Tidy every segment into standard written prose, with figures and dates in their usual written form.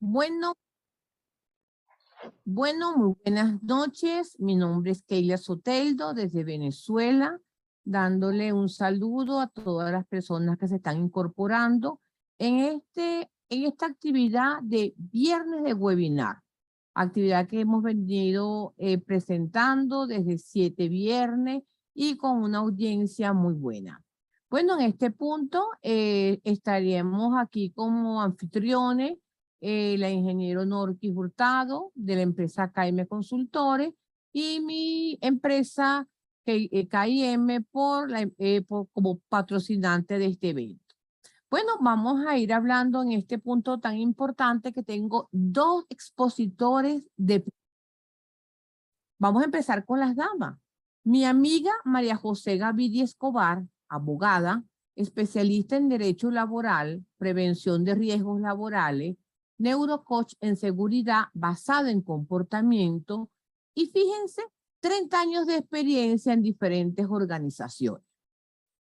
Bueno, muy buenas noches. Mi nombre es Keila Soteldo desde Venezuela, dándole un saludo a todas las personas que se están incorporando en esta actividad de viernes de webinar. Actividad que hemos venido presentando desde 7 viernes y con una audiencia muy buena. Bueno, en este punto estaríamos aquí como anfitriones la ingeniero Norquis Hurtado de la empresa KM Consultores y mi empresa KIM como patrocinante de este evento. Bueno, vamos a ir hablando en este punto tan importante que tengo dos expositores de... Vamos a empezar con las damas. Mi amiga María José Gavidia Escobar, abogada, especialista en Derecho Laboral, Prevención de Riesgos Laborales, neurocoach en seguridad basado en comportamiento y fíjense, 30 años de experiencia en diferentes organizaciones.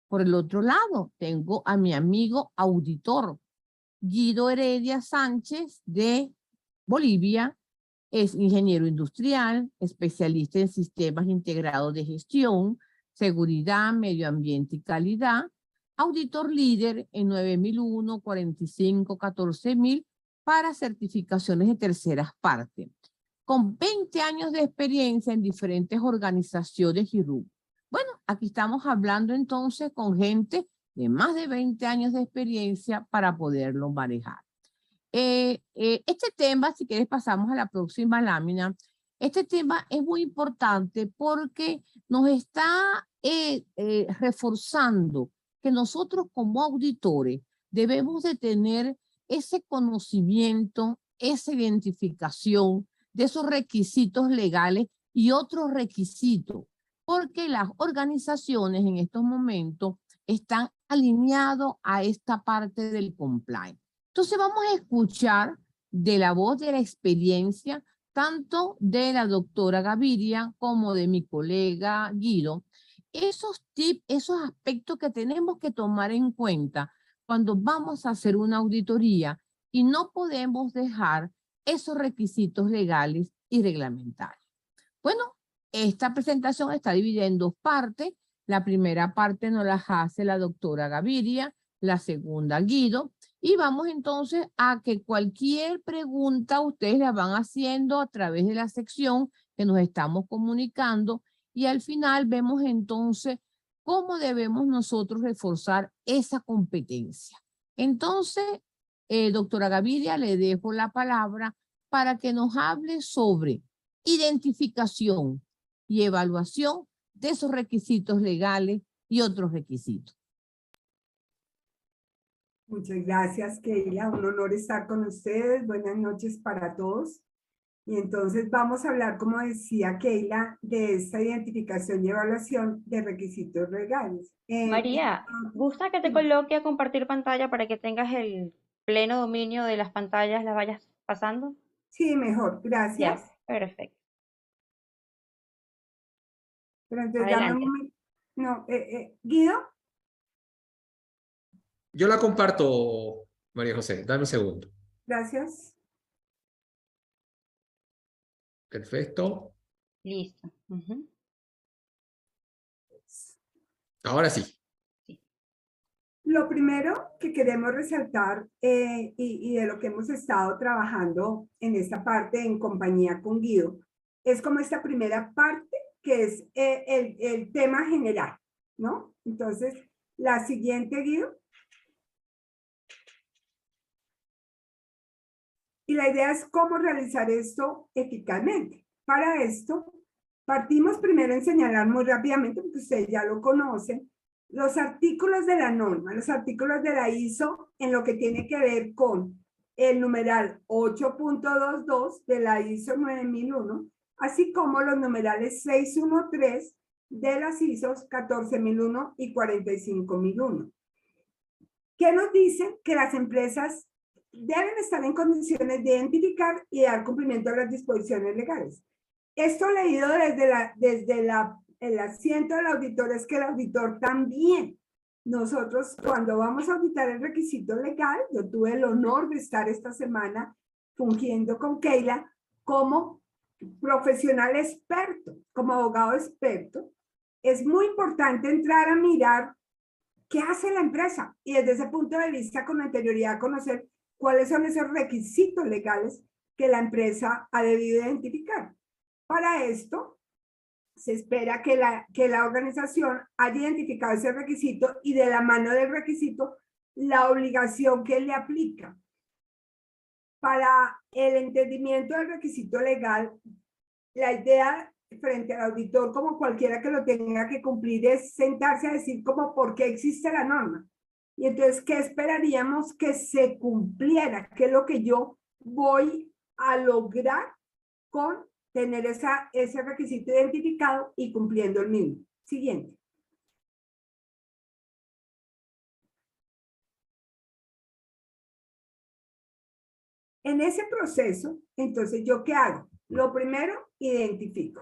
Por el otro lado, tengo a mi amigo auditor Guido Heredia Sánchez de Bolivia. Es ingeniero industrial, especialista en sistemas integrados de gestión, seguridad, medio ambiente y calidad, auditor líder en 9001, 45, 14000 para certificaciones de terceras partes, con 20 años de experiencia en diferentes organizaciones y rubros. Bueno, aquí estamos hablando entonces con gente de más de 20 años de experiencia para poderlo manejar. Este tema, si quieres pasamos a la próxima lámina, este tema es muy importante porque nos está reforzando que nosotros como auditores debemos de tener ese conocimiento, esa identificación de esos requisitos legales y otros requisitos, porque las organizaciones en estos momentos están alineados a esta parte del compliance. Entonces vamos a escuchar de la voz de la experiencia, tanto de la doctora Gaviria como de mi colega Guido, esos tips, esos aspectos que tenemos que tomar en cuenta cuando vamos a hacer una auditoría y no podemos dejar esos requisitos legales y reglamentarios. Bueno, esta presentación está dividida en dos partes. La primera parte nos la hace la doctora Gaviria, la segunda Guido, y vamos entonces a que cualquier pregunta ustedes la van haciendo a través de la sección que nos estamos comunicando y al final vemos entonces cómo debemos nosotros reforzar esa competencia. Entonces, doctora Gaviria, le dejo la palabra para que nos hable sobre identificación y evaluación de esos requisitos legales y otros requisitos. Muchas gracias, Keila. Un honor estar con ustedes. Buenas noches para todos. Y entonces vamos a hablar, como decía Keila, de esta identificación y evaluación de requisitos legales. María, ¿gusta que te coloque a compartir pantalla para que tengas el pleno dominio de las pantallas, las vayas pasando? Sí, mejor. Gracias. Ya, perfecto. Pero entonces Adelante. dame un momento. No, Guido. Yo la comparto, María José. Dame un segundo. Gracias. Perfecto. Listo. Ahora sí. Lo primero que queremos resaltar y de lo que hemos estado trabajando en esta parte en compañía con Guido, es como esta primera parte que es el tema general, ¿no? Entonces, la siguiente, Guido. Y la idea es cómo realizar esto eficazmente. Para esto, partimos primero en señalar muy rápidamente, porque ustedes ya lo conocen, los artículos de la norma, los artículos de la ISO en lo que tiene que ver con el numeral 8.22 de la ISO 9001, así como los numerales 613 de las ISOs 14001 y 45001. ¿Qué nos dicen? Que las empresas deben estar en condiciones de identificar y dar cumplimiento a las disposiciones legales. Esto leído desde el asiento del auditor es que el auditor también. Nosotros cuando vamos a auditar el requisito legal, yo tuve el honor de estar esta semana fungiendo con Keila como profesional experto, como abogado experto, es muy importante entrar a mirar qué hace la empresa y desde ese punto de vista con anterioridad conocer cuáles son esos requisitos legales que la empresa ha debido identificar. Para esto, se espera que la organización haya identificado ese requisito y de la mano del requisito, la obligación que le aplica. Para el entendimiento del requisito legal, la idea frente al auditor, como cualquiera que lo tenga que cumplir, es sentarse a decir como por qué existe la norma. Y entonces, ¿qué esperaríamos que se cumpliera? ¿Qué es lo que yo voy a lograr con tener ese requisito identificado y cumpliendo el mismo? Siguiente. En ese proceso, entonces, ¿yo qué hago? Lo primero, identifico,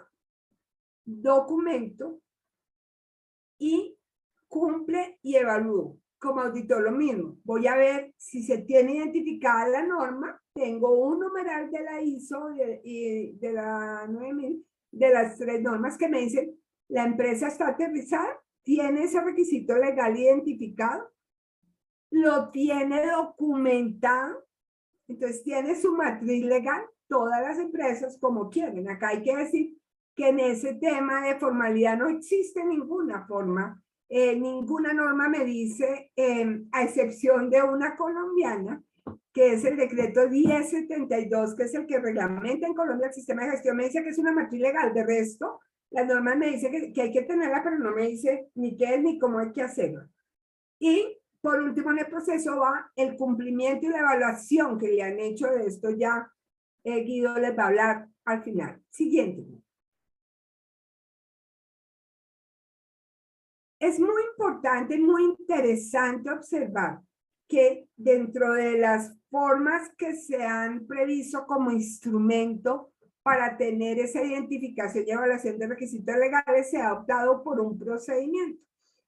documento y cumple y evalúo. Como auditor lo mismo, voy a ver si se tiene identificada la norma, tengo un numeral de la ISO y de la 9000, de las 3 normas que me dicen, la empresa está aterrizada, tiene ese requisito legal identificado, lo tiene documentado, entonces tiene su matriz legal, todas las empresas como quieren. Acá hay que decir que en ese tema de formalidad no existe ninguna forma, ninguna norma me dice, a excepción de una colombiana, que es el decreto 1072, que es el que reglamenta en Colombia el sistema de gestión, me dice que es una matriz legal. De resto, la norma me dice que hay que tenerla, pero no me dice ni qué es ni cómo hay que hacerlo. Y por último, en el proceso va el cumplimiento y la evaluación que le han hecho de esto. Ya Guido les va a hablar al final. Siguiente. Es muy importante, muy interesante observar que dentro de las formas que se han previsto como instrumento para tener esa identificación y evaluación de requisitos legales, se ha optado por un procedimiento.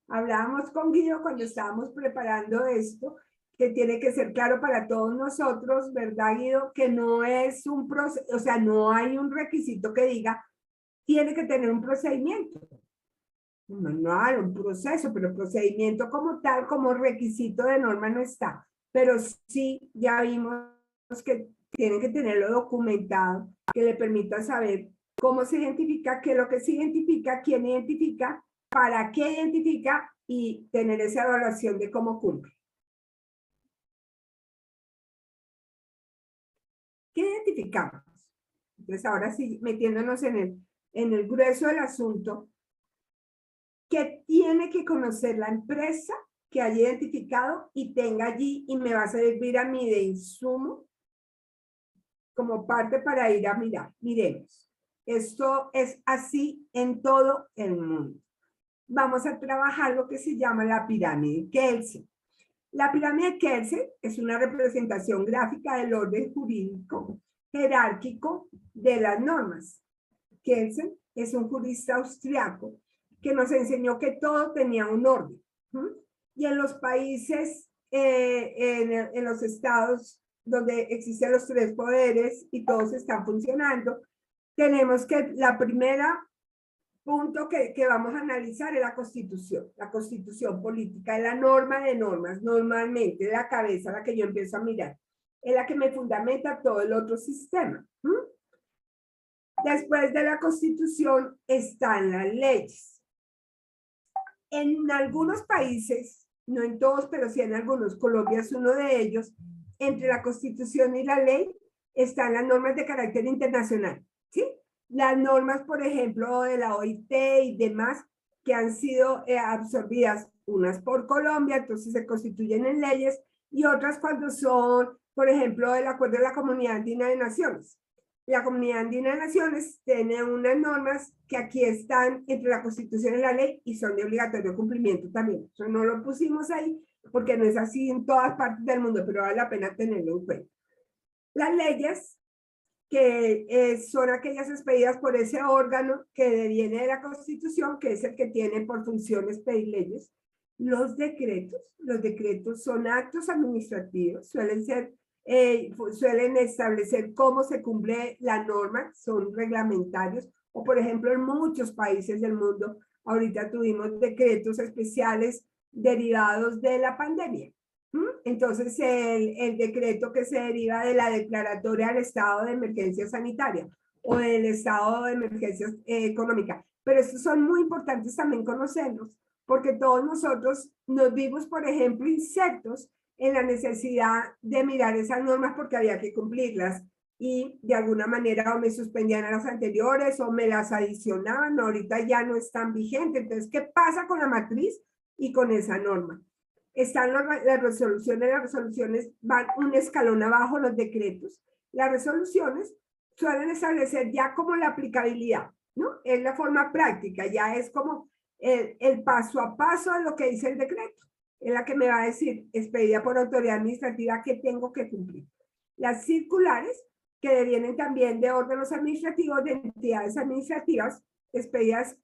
Hablábamos con Guido cuando estábamos preparando esto, que tiene que ser claro para todos nosotros, ¿verdad, Guido? Que no es un proceso, o sea, no hay un requisito que diga, tiene que tener un procedimiento. No hay un proceso, pero procedimiento como tal, como requisito de norma no está. Pero sí, ya vimos que tiene que tenerlo documentado, que le permita saber cómo se identifica, qué es lo que se identifica, quién identifica, para qué identifica y tener esa evaluación de cómo cumple. ¿Qué identificamos? Entonces, ahora sí, metiéndonos en el grueso del asunto, ¿qué tiene que conocer la empresa que haya identificado y tenga allí y me va a servir a mí de insumo como parte para ir a mirar? Miremos, esto es así en todo el mundo. Vamos a trabajar lo que se llama la pirámide Kelsen. La pirámide Kelsen es una representación gráfica del orden jurídico jerárquico de las normas. Kelsen es un jurista austriaco que nos enseñó que todo tenía un orden. Y en los países, en los estados donde existen los 3 poderes y todos están funcionando, tenemos que la primera punto que vamos a analizar es la constitución política, es la norma de normas, normalmente la cabeza, la que yo empiezo a mirar, es la que me fundamenta todo el otro sistema. Después de la constitución están las leyes. En algunos países, no en todos, pero sí en algunos, Colombia es uno de ellos, entre la constitución y la ley están las normas de carácter internacional, ¿sí? Las normas, por ejemplo, de la OIT y demás, que han sido absorbidas unas por Colombia, entonces se constituyen en leyes, y otras cuando son, por ejemplo, el Acuerdo de la Comunidad Andina de Naciones. La Comunidad Andina de Naciones tiene unas normas que aquí están entre la Constitución y la ley y son de obligatorio cumplimiento también. Eso no lo pusimos ahí porque no es así en todas partes del mundo, pero vale la pena tenerlo en cuenta. Las leyes, que son aquellas expedidas por ese órgano que deviene de la Constitución, que es el que tiene por función expedir leyes. Los decretos son actos administrativos, suelen ser suelen establecer cómo se cumple la norma, son reglamentarios, o por ejemplo en muchos países del mundo, ahorita tuvimos decretos especiales derivados de la pandemia. Entonces el decreto que se deriva de la declaratoria del estado de emergencia sanitaria o del estado de emergencia económica. Pero estos son muy importantes también conocerlos, porque todos nosotros nos vimos, por ejemplo, insertos en la necesidad de mirar esas normas porque había que cumplirlas y de alguna manera o me suspendían a las anteriores o me las adicionaban, ahorita ya no están vigentes. Entonces, ¿qué pasa con la matriz y con esa norma? Están las resoluciones van un escalón abajo, los decretos. Las resoluciones suelen establecer ya como la aplicabilidad, ¿no? Es la forma práctica, ya es como el paso a paso de lo que dice el decreto. Es la que me va a decir, expedida por autoridad administrativa, que tengo que cumplir. Las circulares, que devienen también de órganos administrativos, de entidades administrativas, expedidas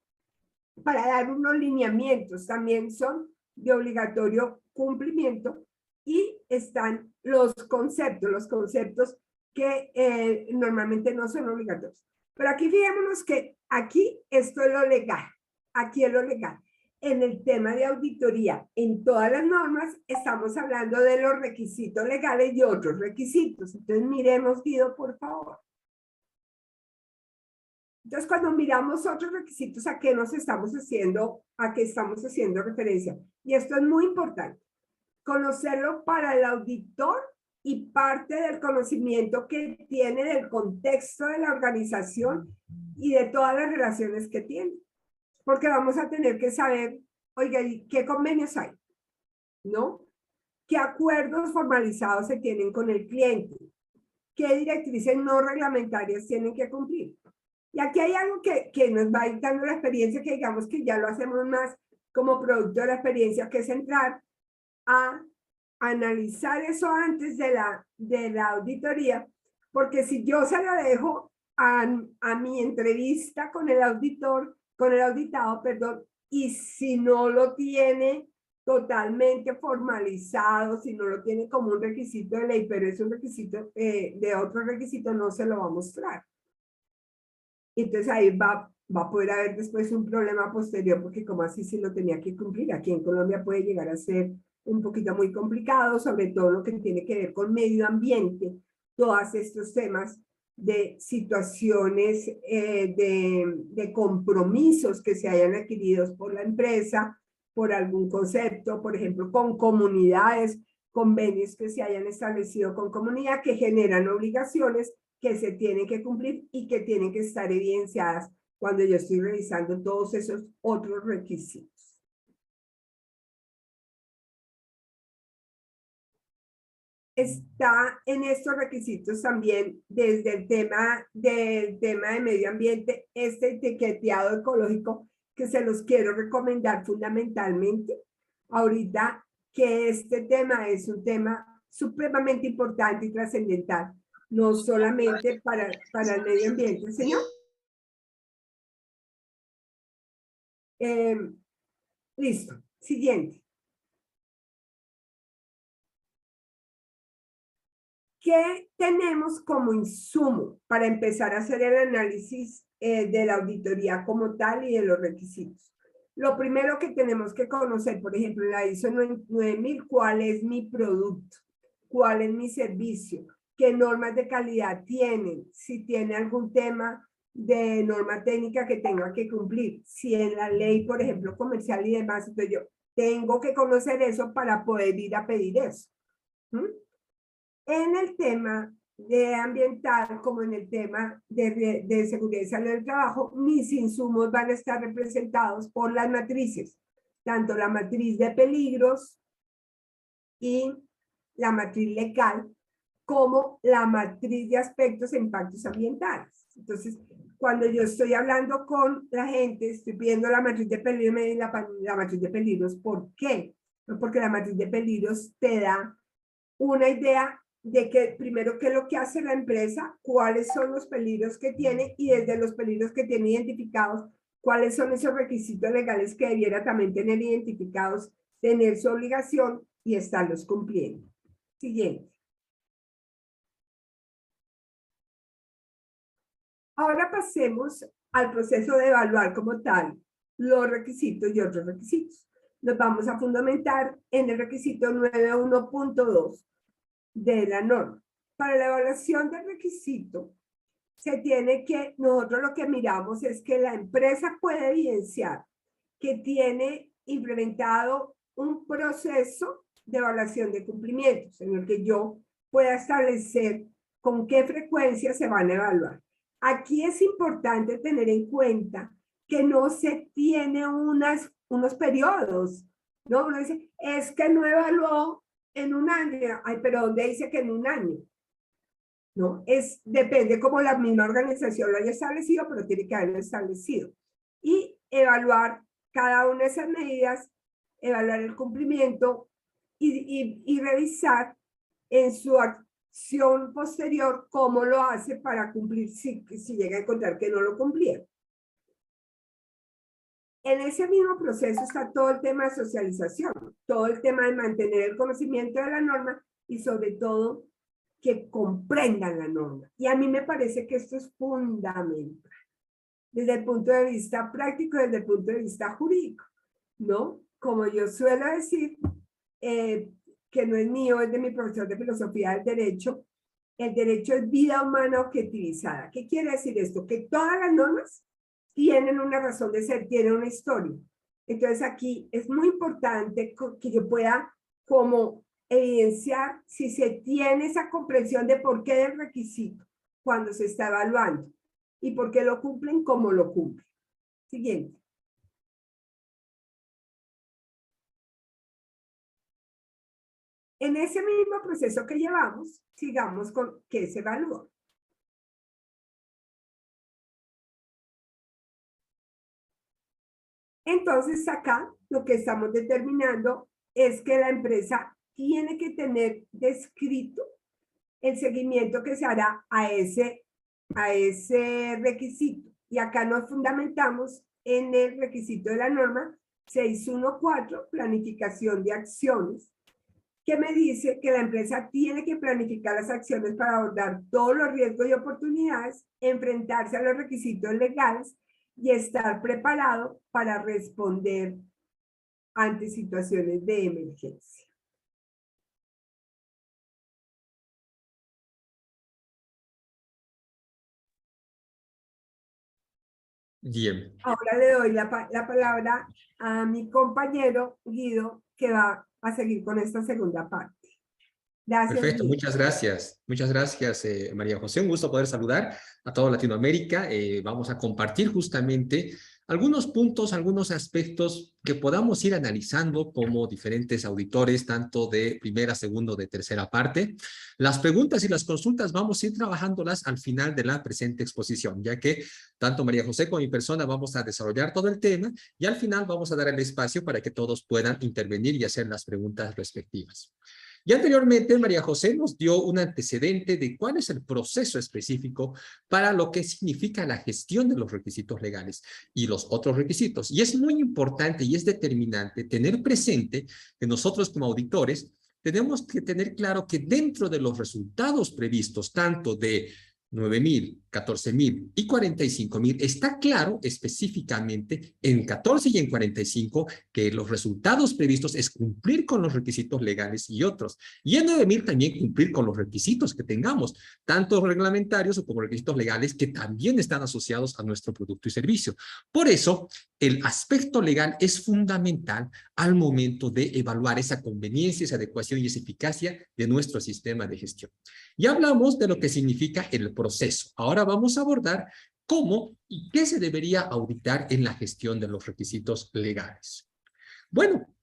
para dar unos lineamientos, también son de obligatorio cumplimiento, y están los conceptos que normalmente no son obligatorios. Pero aquí fijémonos que aquí esto es lo legal, aquí es lo legal. En el tema de auditoría, en todas las normas, estamos hablando de los requisitos legales y otros requisitos. Entonces, miremos, Guido, por favor. Entonces, cuando miramos otros requisitos, ¿a qué nos estamos haciendo? ¿A qué estamos haciendo referencia? Y esto es muy importante. Conocerlo para el auditor y parte del conocimiento que tiene del contexto de la organización y de todas las relaciones que tiene. Porque vamos a tener que saber, oiga, ¿qué convenios hay? ¿No? ¿Qué acuerdos formalizados se tienen con el cliente? ¿Qué directrices no reglamentarias tienen que cumplir? Y aquí hay algo que nos va dando la experiencia, que digamos que ya lo hacemos más como producto de la experiencia, que es entrar a analizar eso antes de la auditoría, porque si yo se lo dejo a mi entrevista con el auditor, con el auditado, perdón, y si no lo tiene totalmente formalizado, si no lo tiene como un requisito de ley, pero es un requisito de otro requisito, no se lo va a mostrar. Entonces ahí va a poder haber después un problema posterior, porque como así sí lo tenía que cumplir. Aquí en Colombia puede llegar a ser un poquito muy complicado, sobre todo lo que tiene que ver con medio ambiente, todos estos temas de situaciones de compromisos que se hayan adquirido por la empresa, por algún concepto, por ejemplo, con comunidades, convenios que se hayan establecido con comunidad que generan obligaciones que se tienen que cumplir y que tienen que estar evidenciadas cuando yo estoy revisando todos esos otros requisitos. Está en estos requisitos también, desde el tema de medio ambiente, este etiquetado ecológico, que se los quiero recomendar fundamentalmente ahorita, que este tema es un tema supremamente importante y trascendental, no solamente para el medio ambiente. Señor. Listo. Siguiente. ¿Qué tenemos como insumo para empezar a hacer el análisis de la auditoría como tal y de los requisitos? Lo primero que tenemos que conocer, por ejemplo, en la ISO 9000, ¿cuál es mi producto? ¿Cuál es mi servicio? ¿Qué normas de calidad tienen? Si tiene algún tema de norma técnica que tenga que cumplir. Si en la ley, por ejemplo, comercial y demás, entonces yo tengo que conocer eso para poder ir a pedir eso. En el tema de ambiental, como en el tema de seguridad y salud del trabajo, mis insumos van a estar representados por las matrices, tanto la matriz de peligros y la matriz legal, como la matriz de aspectos e impactos ambientales. Entonces, cuando yo estoy hablando con la gente, estoy viendo la matriz de peligros, la matriz de peligros. ¿Por qué? Porque la matriz de peligros te da una idea de que primero qué es lo que hace la empresa, cuáles son los peligros que tiene y desde los peligros que tiene identificados, cuáles son esos requisitos legales que debiera también tener identificados, tener su obligación y estarlos cumpliendo. Siguiente. Ahora pasemos al proceso de evaluar como tal los requisitos y otros requisitos. Nos vamos a fundamentar en el requisito 9.1.2 de la norma. Para la evaluación del requisito, se tiene que, nosotros lo que miramos es que la empresa puede evidenciar que tiene implementado un proceso de evaluación de cumplimientos en el que yo pueda establecer con qué frecuencia se van a evaluar. Aquí es importante tener en cuenta que no se tiene unos periodos, ¿no? Uno dice, es que no evaluó en un año. Ay, pero ¿dónde dice que en un año? ¿No? Depende cómo la misma organización lo haya establecido, pero tiene que haberlo establecido. Y evaluar cada una de esas medidas, evaluar el cumplimiento y revisar en su acción posterior cómo lo hace para cumplir si llega a encontrar que no lo cumplieron. En ese mismo proceso está todo el tema de socialización, todo el tema de mantener el conocimiento de la norma y sobre todo que comprendan la norma. Y a mí me parece que esto es fundamental desde el punto de vista práctico, desde el punto de vista jurídico, ¿no? Como yo suelo decir, que no es mío, es de mi profesor de filosofía del derecho, el derecho es vida humana objetivizada. ¿Qué quiere decir esto? Que todas las normas tienen una razón de ser, tienen una historia. Entonces aquí es muy importante que yo pueda como evidenciar si se tiene esa comprensión de por qué del requisito cuando se está evaluando y por qué lo cumplen, cómo lo cumplen. Siguiente. En ese mismo proceso que llevamos, sigamos con qué se evalúa. Entonces acá lo que estamos determinando es que la empresa tiene que tener descrito el seguimiento que se hará a ese requisito. Y acá nos fundamentamos en el requisito de la norma 614, planificación de acciones, que me dice que la empresa tiene que planificar las acciones para abordar todos los riesgos y oportunidades, enfrentarse a los requisitos legales y estar preparado para responder ante situaciones de emergencia. Bien. Ahora le doy la palabra a mi compañero Guido, que va a seguir con esta segunda parte. Gracias, Perfecto, Guido. muchas gracias. Muchas gracias, María José. Un gusto poder saludar a toda Latinoamérica. Vamos a compartir justamente algunos puntos, algunos aspectos que podamos ir analizando como diferentes auditores, tanto de primera, segunda, de tercera parte. Las preguntas y las consultas vamos a ir trabajándolas al final de la presente exposición, ya que tanto María José como mi persona vamos a desarrollar todo el tema y al final vamos a dar el espacio para que todos puedan intervenir y hacer las preguntas respectivas. Y anteriormente, María José nos dio un antecedente de cuál es el proceso específico para lo que significa la gestión de los requisitos legales y los otros requisitos. Y es muy importante y es determinante tener presente que nosotros como auditores tenemos que tener claro que dentro de los resultados previstos, tanto de 9,000, 14,000 y 45,000, está claro específicamente en 14 y en 45 que los resultados previstos es cumplir con los requisitos legales y otros. Y en 9,000 también cumplir con los requisitos que tengamos, tanto reglamentarios como requisitos legales que también están asociados a nuestro producto y servicio. Por eso, el aspecto legal es fundamental al momento de evaluar esa conveniencia, esa adecuación y esa eficacia de nuestro sistema de gestión. Ya hablamos de lo que significa el proceso. Ahora vamos a abordar cómo y qué se debería auditar en la gestión de los requisitos legales. Bueno,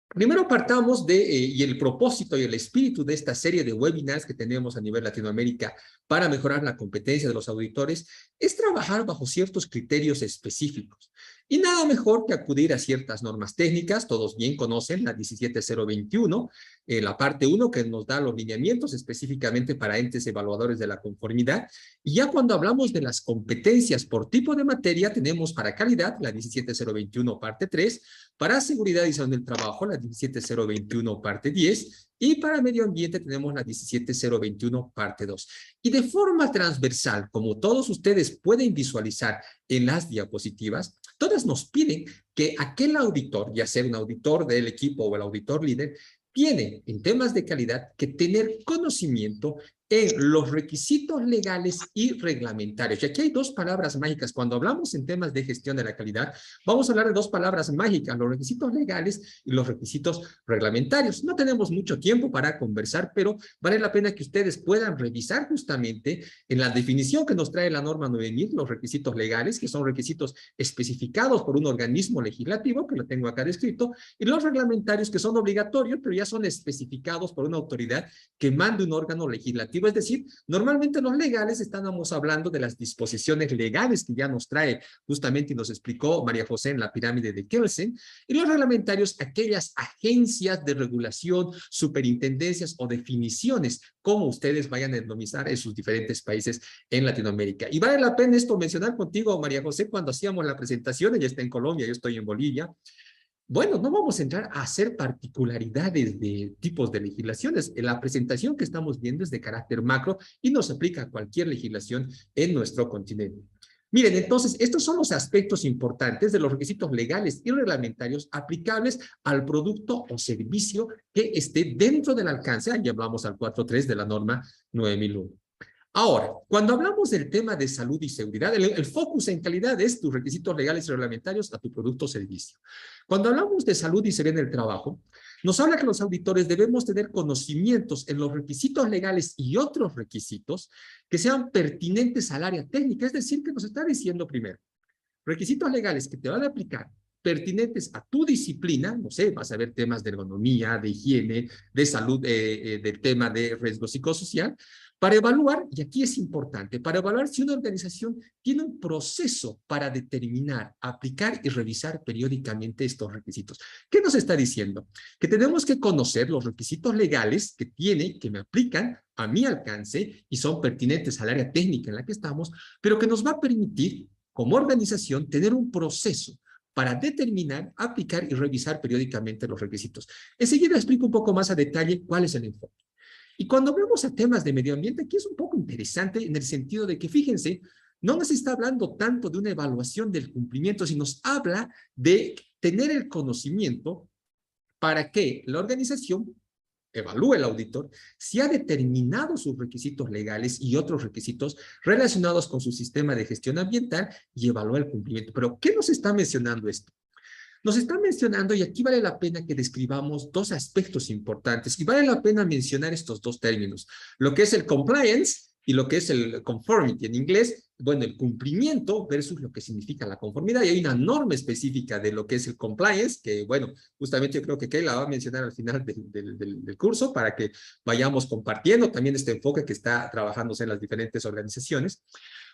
primero partamos y el propósito y el espíritu de esta serie de webinars que tenemos a nivel Latinoamérica para mejorar la competencia de los auditores es trabajar bajo ciertos criterios específicos. Y nada mejor que acudir a ciertas normas técnicas, todos bien conocen la 17021, la parte 1 que nos da los lineamientos específicamente para entes evaluadores de la conformidad. Y ya cuando hablamos de las competencias por tipo de materia, tenemos para calidad la 17021 parte 3, para seguridad y salud del trabajo la 17021 parte 10, Y para medio ambiente tenemos la 17021, parte 2. Y de forma transversal, como todos ustedes pueden visualizar en las diapositivas, todas nos piden que aquel auditor, ya sea un auditor del equipo o el auditor líder, tiene en temas de calidad que tener conocimiento en los requisitos legales y reglamentarios. Y aquí hay dos palabras mágicas. Cuando hablamos en temas de gestión de la calidad, vamos a hablar de dos palabras mágicas, los requisitos legales y los requisitos reglamentarios. No tenemos mucho tiempo para conversar, pero vale la pena que ustedes puedan revisar justamente en la definición que nos trae la norma 9000, los requisitos legales, que son requisitos especificados por un organismo legislativo, que lo tengo acá descrito, y los reglamentarios, que son obligatorios, pero ya son especificados por una autoridad que manda un órgano legislativo. Es decir, normalmente los legales estamos hablando de las disposiciones legales que ya nos trae justamente y nos explicó María José en la pirámide de Kelsen, y los reglamentarios, aquellas agencias de regulación, superintendencias o definiciones, como ustedes vayan a denominar en sus diferentes países en Latinoamérica. Y vale la pena esto mencionar contigo, María José, cuando hacíamos la presentación. Ella está en Colombia, yo estoy en Bolivia. Bueno, no vamos a entrar a hacer particularidades de tipos de legislaciones. La presentación que estamos viendo es de carácter macro y nos aplica a cualquier legislación en nuestro continente. Miren, entonces, estos son los aspectos importantes de los requisitos legales y reglamentarios aplicables al producto o servicio que esté dentro del alcance. Ahí hablamos al 4.3 de la norma 9001. Ahora, cuando hablamos del tema de salud y seguridad, el focus en calidad es tus requisitos legales y reglamentarios a tu producto o servicio. Cuando hablamos de salud y seguridad en el trabajo, nos habla que los auditores debemos tener conocimientos en los requisitos legales y otros requisitos que sean pertinentes al área técnica. Es decir, que nos está diciendo primero, requisitos legales que te van a aplicar pertinentes a tu disciplina, no sé, vas a ver temas de ergonomía, de higiene, de salud, del tema de riesgo psicosocial, para evaluar, y aquí es importante, para evaluar si una organización tiene un proceso para determinar, aplicar y revisar periódicamente estos requisitos. ¿Qué nos está diciendo? Que tenemos que conocer los requisitos legales que me aplican a mi alcance y son pertinentes al área técnica en la que estamos, pero que nos va a permitir, como organización, tener un proceso para determinar, aplicar y revisar periódicamente los requisitos. Enseguida explico un poco más a detalle cuál es el enfoque. Y cuando hablamos a temas de medio ambiente, aquí es un poco interesante en el sentido de que, fíjense, no nos está hablando tanto de una evaluación del cumplimiento, sino nos habla de tener el conocimiento para que la organización evalúe el auditor si ha determinado sus requisitos legales y otros requisitos relacionados con su sistema de gestión ambiental y evalúe el cumplimiento. Pero, ¿qué nos está mencionando esto? Nos está mencionando, y aquí vale la pena que describamos dos aspectos importantes, y vale la pena mencionar estos dos términos, lo que es el compliance y lo que es el conformity en inglés. Bueno, el cumplimiento versus lo que significa la conformidad, y hay una norma específica de lo que es el compliance, que bueno, justamente yo creo que Kay la va a mencionar al final del curso, para que vayamos compartiendo también este enfoque que está trabajándose en las diferentes organizaciones.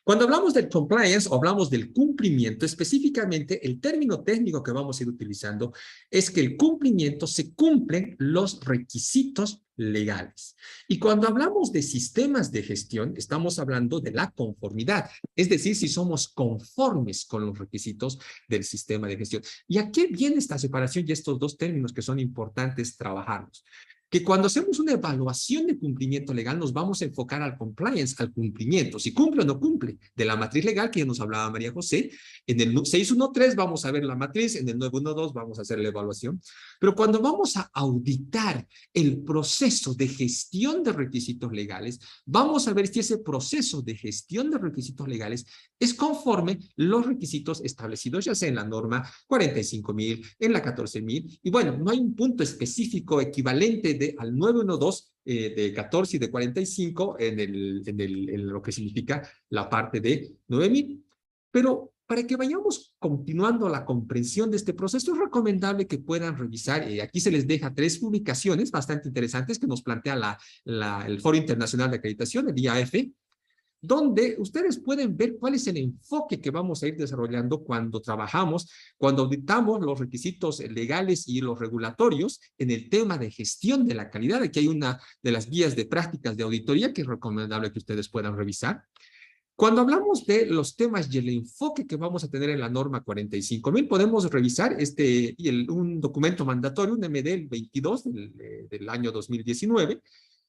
Cuando hablamos del compliance o hablamos del cumplimiento, específicamente el término técnico que vamos a ir utilizando es que el cumplimiento se cumplen los requisitos legales. Y cuando hablamos de sistemas de gestión, estamos hablando de la conformidad, es decir, si somos conformes con los requisitos del sistema de gestión. ¿Y a qué viene esta separación y estos dos términos que son importantes trabajarlos? Que cuando hacemos una evaluación de cumplimiento legal nos vamos a enfocar al compliance, al cumplimiento, si cumple o no cumple, de la matriz legal que ya nos hablaba María José. En el 613 vamos a ver la matriz, en el 912 vamos a hacer la evaluación, pero cuando vamos a auditar el proceso de gestión de requisitos legales, vamos a ver si ese proceso de gestión de requisitos legales es conforme los requisitos establecidos, ya sea en la norma 45.000, en la 14.000, y bueno, no hay un punto específico equivalente al 912 de 14 y de 45 en lo que significa la parte de 9.000. Pero para que vayamos continuando la comprensión de este proceso, es recomendable que puedan revisar, aquí se les deja 3 publicaciones bastante interesantes que nos plantea el Foro Internacional de Acreditación, el IAF, donde ustedes pueden ver cuál es el enfoque que vamos a ir desarrollando cuando trabajamos, cuando auditamos los requisitos legales y los regulatorios en el tema de gestión de la calidad. Aquí hay una de las guías de prácticas de auditoría que es recomendable que ustedes puedan revisar. Cuando hablamos de los temas y el enfoque que vamos a tener en la norma 45.000, podemos revisar un documento mandatorio, un MD 22 del año 2019,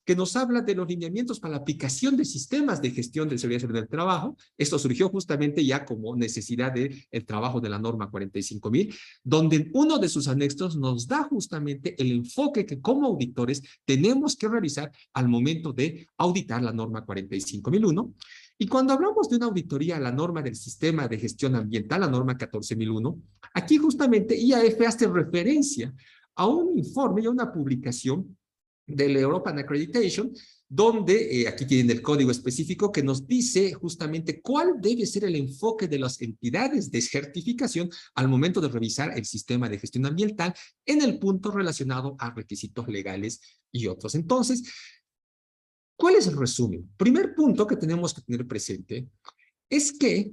que nos habla de los lineamientos para la aplicación de sistemas de gestión de seguridad del trabajo. Esto surgió justamente ya como necesidad del trabajo de la norma 45.000, donde uno de sus anexos nos da justamente el enfoque que como auditores tenemos que realizar al momento de auditar la norma 45.001. Y cuando hablamos de una auditoría a la norma del sistema de gestión ambiental, la norma 14.001, aquí justamente IAF hace referencia a un informe y a una publicación del European Accreditation, donde aquí tienen el código específico que nos dice justamente cuál debe ser el enfoque de las entidades de certificación al momento de revisar el sistema de gestión ambiental en el punto relacionado a requisitos legales y otros. Entonces, ¿cuál es el resumen? Primer punto que tenemos que tener presente es que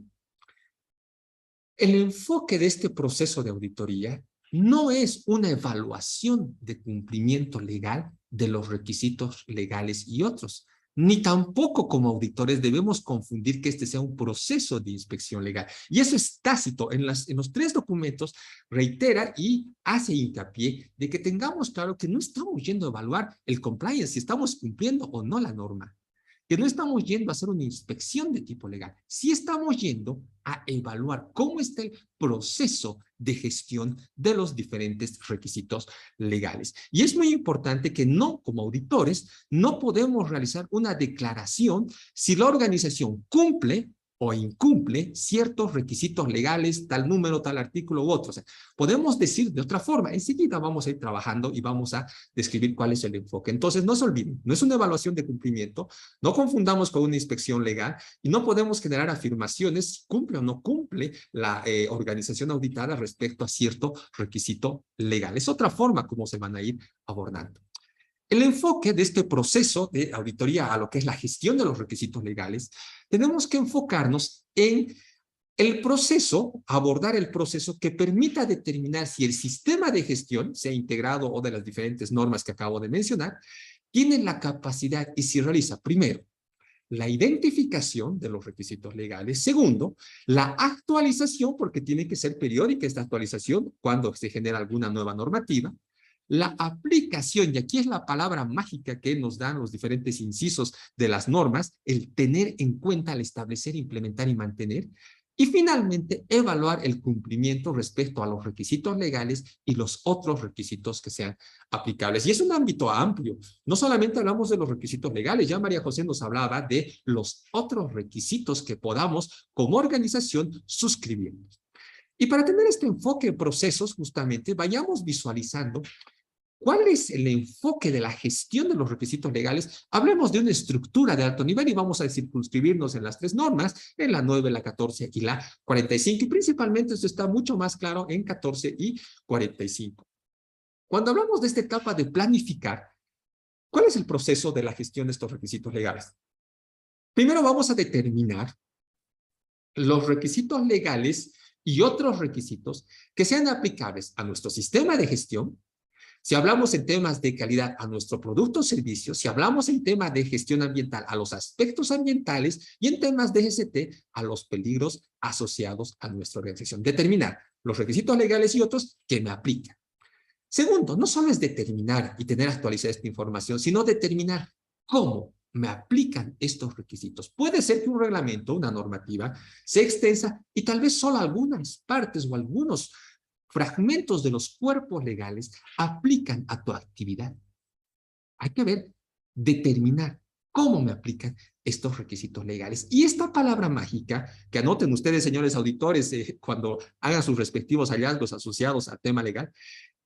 el enfoque de este proceso de auditoría no es una evaluación de cumplimiento legal de los requisitos legales y otros, ni tampoco como auditores debemos confundir que este sea un proceso de inspección legal. Y eso es tácito. En los tres documentos reitera y hace hincapié de que tengamos claro que no estamos yendo a evaluar el compliance, si estamos cumpliendo o no la norma. Que no estamos yendo a hacer una inspección de tipo legal, sí estamos yendo a evaluar cómo está el proceso de gestión de los diferentes requisitos legales. Y es muy importante que no, como auditores, no podemos realizar una declaración si la organización cumple o incumple ciertos requisitos legales, tal número, tal artículo u otro. O sea, podemos decir de otra forma. Enseguida vamos a ir trabajando y vamos a describir cuál es el enfoque. Entonces, no se olviden, no es una evaluación de cumplimiento, no confundamos con una inspección legal y no podemos generar afirmaciones si cumple o no cumple la organización auditada respecto a cierto requisito legal. Es otra forma como se van a ir abordando. El enfoque de este proceso de auditoría a lo que es la gestión de los requisitos legales, tenemos que enfocarnos en el proceso, abordar el proceso que permita determinar si el sistema de gestión, sea integrado o de las diferentes normas que acabo de mencionar, tiene la capacidad y si realiza, primero, la identificación de los requisitos legales. Segundo, la actualización, porque tiene que ser periódica esta actualización cuando se genera alguna nueva normativa. La aplicación, y aquí es la palabra mágica que nos dan los diferentes incisos de las normas, el tener en cuenta al establecer, implementar y mantener. Y finalmente, evaluar el cumplimiento respecto a los requisitos legales y los otros requisitos que sean aplicables. Y es un ámbito amplio. No solamente hablamos de los requisitos legales, ya María José nos hablaba de los otros requisitos que podamos como organización suscribir. Y para tener este enfoque en procesos, justamente, vayamos visualizando ¿cuál es el enfoque de la gestión de los requisitos legales? Hablemos de una estructura de alto nivel y vamos a circunscribirnos en las tres normas, en la 9, la 14 y la 45. Y principalmente esto está mucho más claro en 14 y 45. Cuando hablamos de esta etapa de planificar, ¿cuál es el proceso de la gestión de estos requisitos legales? Primero vamos a determinar los requisitos legales y otros requisitos que sean aplicables a nuestro sistema de gestión. Si hablamos en temas de calidad a nuestro producto o servicio, si hablamos en temas de gestión ambiental a los aspectos ambientales y en temas de GCT a los peligros asociados a nuestra organización. Determinar los requisitos legales y otros que me aplican. Segundo, no solo es determinar y tener actualizada esta información, sino determinar cómo me aplican estos requisitos. Puede ser que un reglamento, una normativa, sea extensa y tal vez solo algunas partes o algunos fragmentos de los cuerpos legales aplican a tu actividad. Hay que ver, determinar cómo me aplican estos requisitos legales. Y esta palabra mágica, que anoten ustedes, señores auditores, cuando hagan sus respectivos hallazgos asociados al tema legal,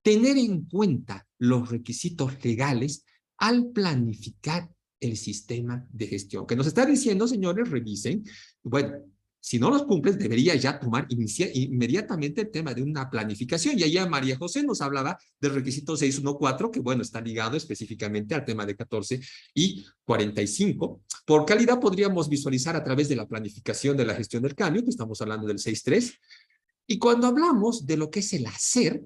tener en cuenta los requisitos legales al planificar el sistema de gestión. Que nos está diciendo, señores, revisen, bueno, si no los cumples, debería ya tomar inmediatamente el tema de una planificación. Y allá María José nos hablaba del requisito 614, que bueno, está ligado específicamente al tema de 14 y 45. Por calidad podríamos visualizar a través de la planificación de la gestión del cambio, que estamos hablando del 6.3. Y cuando hablamos de lo que es el hacer,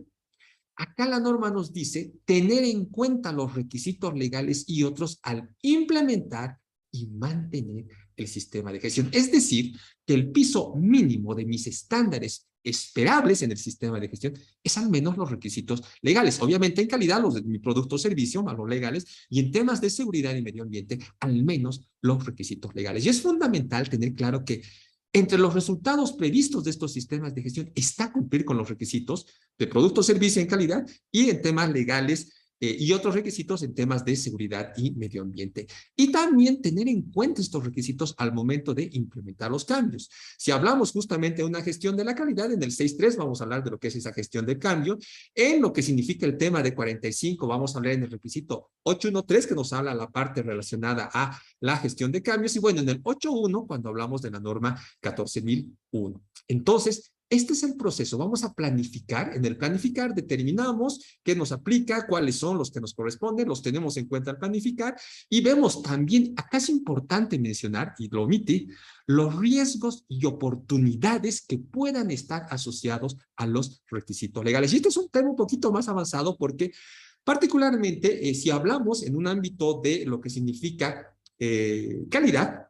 acá la norma nos dice tener en cuenta los requisitos legales y otros al implementar y mantener el sistema de gestión. Es decir, que el piso mínimo de mis estándares esperables en el sistema de gestión es al menos los requisitos legales. Obviamente en calidad los de mi producto o servicio, más los legales, y en temas de seguridad y medio ambiente, al menos los requisitos legales. Y es fundamental tener claro que entre los resultados previstos de estos sistemas de gestión está cumplir con los requisitos de producto o servicio en calidad y en temas legales y otros requisitos en temas de seguridad y medio ambiente. Y también tener en cuenta estos requisitos al momento de implementar los cambios. Si hablamos justamente de una gestión de la calidad, en el 6.3 vamos a hablar de lo que es esa gestión de cambio. En lo que significa el tema de 45, vamos a hablar en el requisito 8.1.3, que nos habla la parte relacionada a la gestión de cambios. Y bueno, en el 8.1, cuando hablamos de la norma 14.001. Entonces, este es el proceso. Vamos a planificar. En el planificar determinamos qué nos aplica, cuáles son los que nos corresponden, los tenemos en cuenta al planificar y vemos también, acá es importante mencionar, y lo omití, los riesgos y oportunidades que puedan estar asociados a los requisitos legales. Y este es un tema un poquito más avanzado porque particularmente si hablamos en un ámbito de lo que significa calidad,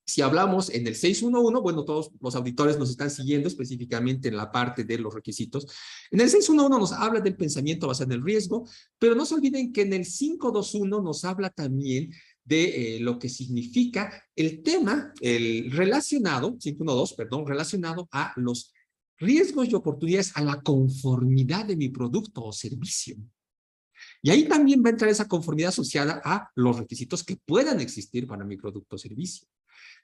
si hablamos en el 6.1.1, bueno, todos los auditores nos están siguiendo específicamente en la parte de los requisitos. En el 6.1.1 nos habla del pensamiento basado en el riesgo, pero no se olviden que en el 5.2.1 nos habla también de lo que significa el tema, el relacionado, 5.1.2, perdón, relacionado a los riesgos y oportunidades a la conformidad de mi producto o servicio. Y ahí también va a entrar esa conformidad asociada a los requisitos que puedan existir para mi producto o servicio.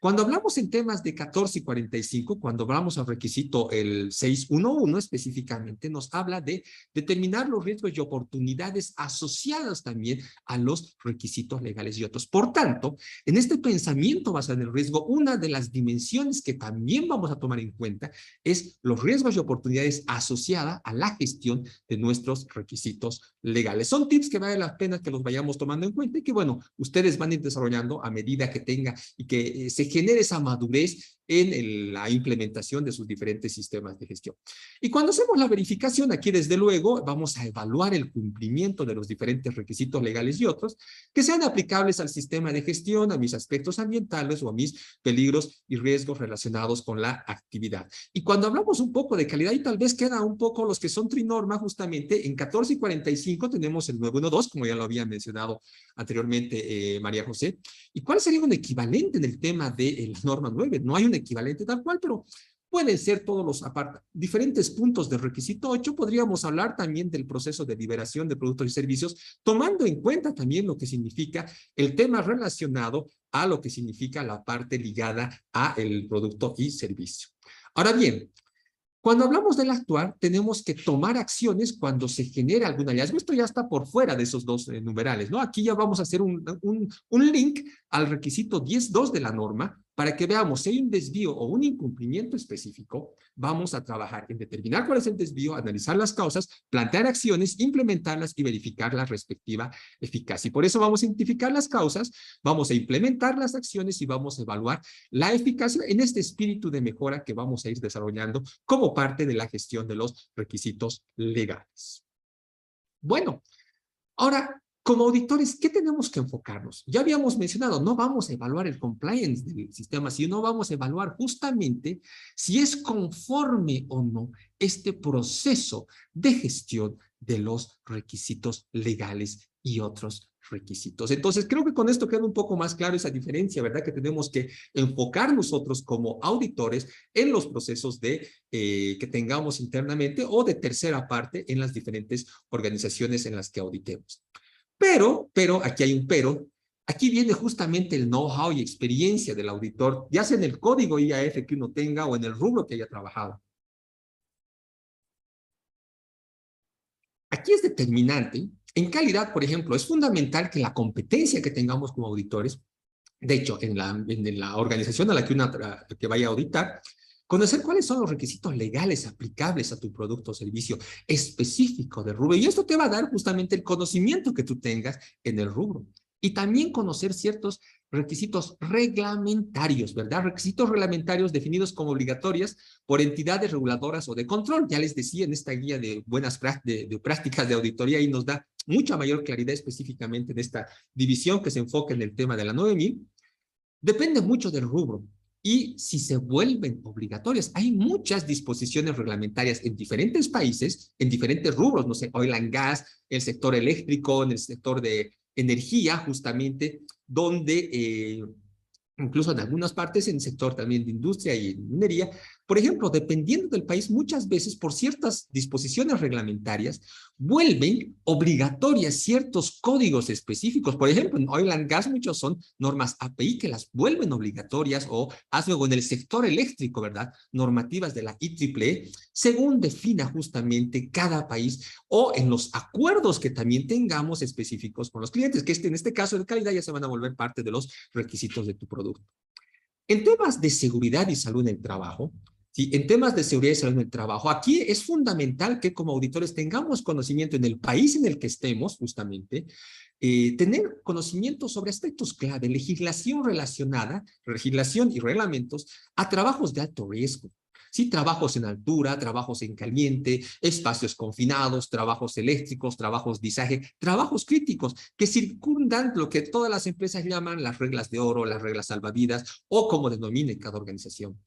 Cuando hablamos en temas de 14 y 45, cuando hablamos al requisito el 6.1.1 específicamente, nos habla de determinar los riesgos y oportunidades asociadas también a los requisitos legales y otros. Por tanto, en este pensamiento basado en el riesgo, una de las dimensiones que también vamos a tomar en cuenta es los riesgos y oportunidades asociadas a la gestión de nuestros requisitos legales. Son tips que vale la pena que los vayamos tomando en cuenta y que, bueno, ustedes van a ir desarrollando a medida que tenga y que se genere esa madurez en la implementación de sus diferentes sistemas de gestión. Y cuando hacemos la verificación, aquí desde luego vamos a evaluar el cumplimiento de los diferentes requisitos legales y otros que sean aplicables al sistema de gestión, a mis aspectos ambientales o a mis peligros y riesgos relacionados con la actividad. Y cuando hablamos un poco de calidad, y tal vez queda un poco los que son trinorma, justamente en 14 y 45 tenemos el 9.1.2, como ya lo había mencionado anteriormente María José. ¿Y cuál sería un equivalente en el tema de la norma 9? No hay un equivalente tal cual, pero pueden ser todos los diferentes puntos del requisito 8. Podríamos hablar también del proceso de liberación de productos y servicios, tomando en cuenta también lo que significa el tema relacionado a lo que significa la parte ligada a el producto y servicio. Ahora bien, cuando hablamos del actuar, tenemos que tomar acciones cuando se genera algún hallazgo. Esto ya está por fuera de esos dos numerales, ¿no? Aquí ya vamos a hacer un link al requisito 10.2 de la norma para que veamos si hay un desvío o un incumplimiento específico. Vamos a trabajar en determinar cuál es el desvío, analizar las causas, plantear acciones, implementarlas y verificar la respectiva eficacia. Y por eso vamos a identificar las causas, vamos a implementar las acciones y vamos a evaluar la eficacia en este espíritu de mejora que vamos a ir desarrollando como parte de la gestión de los requisitos legales. Bueno, ahora, como auditores, ¿qué tenemos que enfocarnos? Ya habíamos mencionado, no vamos a evaluar el compliance del sistema, sino vamos a evaluar justamente si es conforme o no este proceso de gestión de los requisitos legales y otros requisitos. Entonces, creo que con esto queda un poco más claro esa diferencia, ¿verdad? Que tenemos que enfocar nosotros como auditores en los procesos que tengamos internamente o de tercera parte en las diferentes organizaciones en las que auditemos. Pero, aquí hay un pero, aquí viene justamente el know-how y experiencia del auditor, ya sea en el código IAF que uno tenga o en el rubro que haya trabajado. Aquí es determinante. En calidad, por ejemplo, es fundamental que la competencia que tengamos como auditores, de hecho, en la organización a la que vaya a auditar, conocer cuáles son los requisitos legales aplicables a tu producto o servicio específico de rubro. Y esto te va a dar justamente el conocimiento que tú tengas en el rubro. Y también conocer ciertos requisitos reglamentarios, ¿verdad? Requisitos reglamentarios definidos como obligatorias por entidades reguladoras o de control. Ya les decía en esta guía de buenas prácticas de auditoría y nos da mucha mayor claridad específicamente en esta división que se enfoca en el tema de la 9000. Depende mucho del rubro y si se vuelven obligatorias. Hay muchas disposiciones reglamentarias en diferentes países, en diferentes rubros, no sé, oil and gas, el sector eléctrico, en el sector de energía, justamente, donde incluso en algunas partes en el sector también de industria y minería. Por ejemplo, dependiendo del país, muchas veces por ciertas disposiciones reglamentarias vuelven obligatorias ciertos códigos específicos. Por ejemplo, en oil and gas muchos son normas API que las vuelven obligatorias, o luego en el sector eléctrico, ¿verdad? Normativas de la IEEE, según defina justamente cada país, o en los acuerdos que también tengamos específicos con los clientes, que en este caso de calidad ya se van a volver parte de los requisitos de tu producto. En temas de seguridad y salud en el trabajo, ¿sí? En temas de seguridad y salud en el trabajo, aquí es fundamental que como auditores tengamos conocimiento en el país en el que estemos, justamente, tener conocimiento sobre aspectos clave, legislación relacionada, legislación y reglamentos a trabajos de alto riesgo. Sí, trabajos en altura, trabajos en caliente, espacios confinados, trabajos eléctricos, trabajos de izaje, trabajos críticos que circundan lo que todas las empresas llaman las reglas de oro, las reglas salvavidas o como denomine cada organización.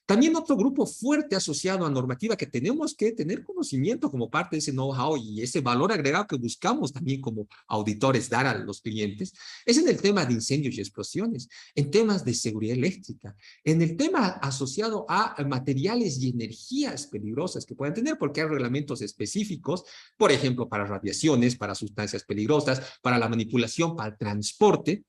También otro grupo fuerte asociado a normativa que tenemos que tener conocimiento como parte de ese know-how y ese valor agregado que buscamos también como auditores dar a los clientes, es en el tema de incendios y explosiones, en temas de seguridad eléctrica, en el tema asociado a materiales y energías peligrosas que puedan tener, porque hay reglamentos específicos, por ejemplo, para radiaciones, para sustancias peligrosas, para la manipulación, para el transporte.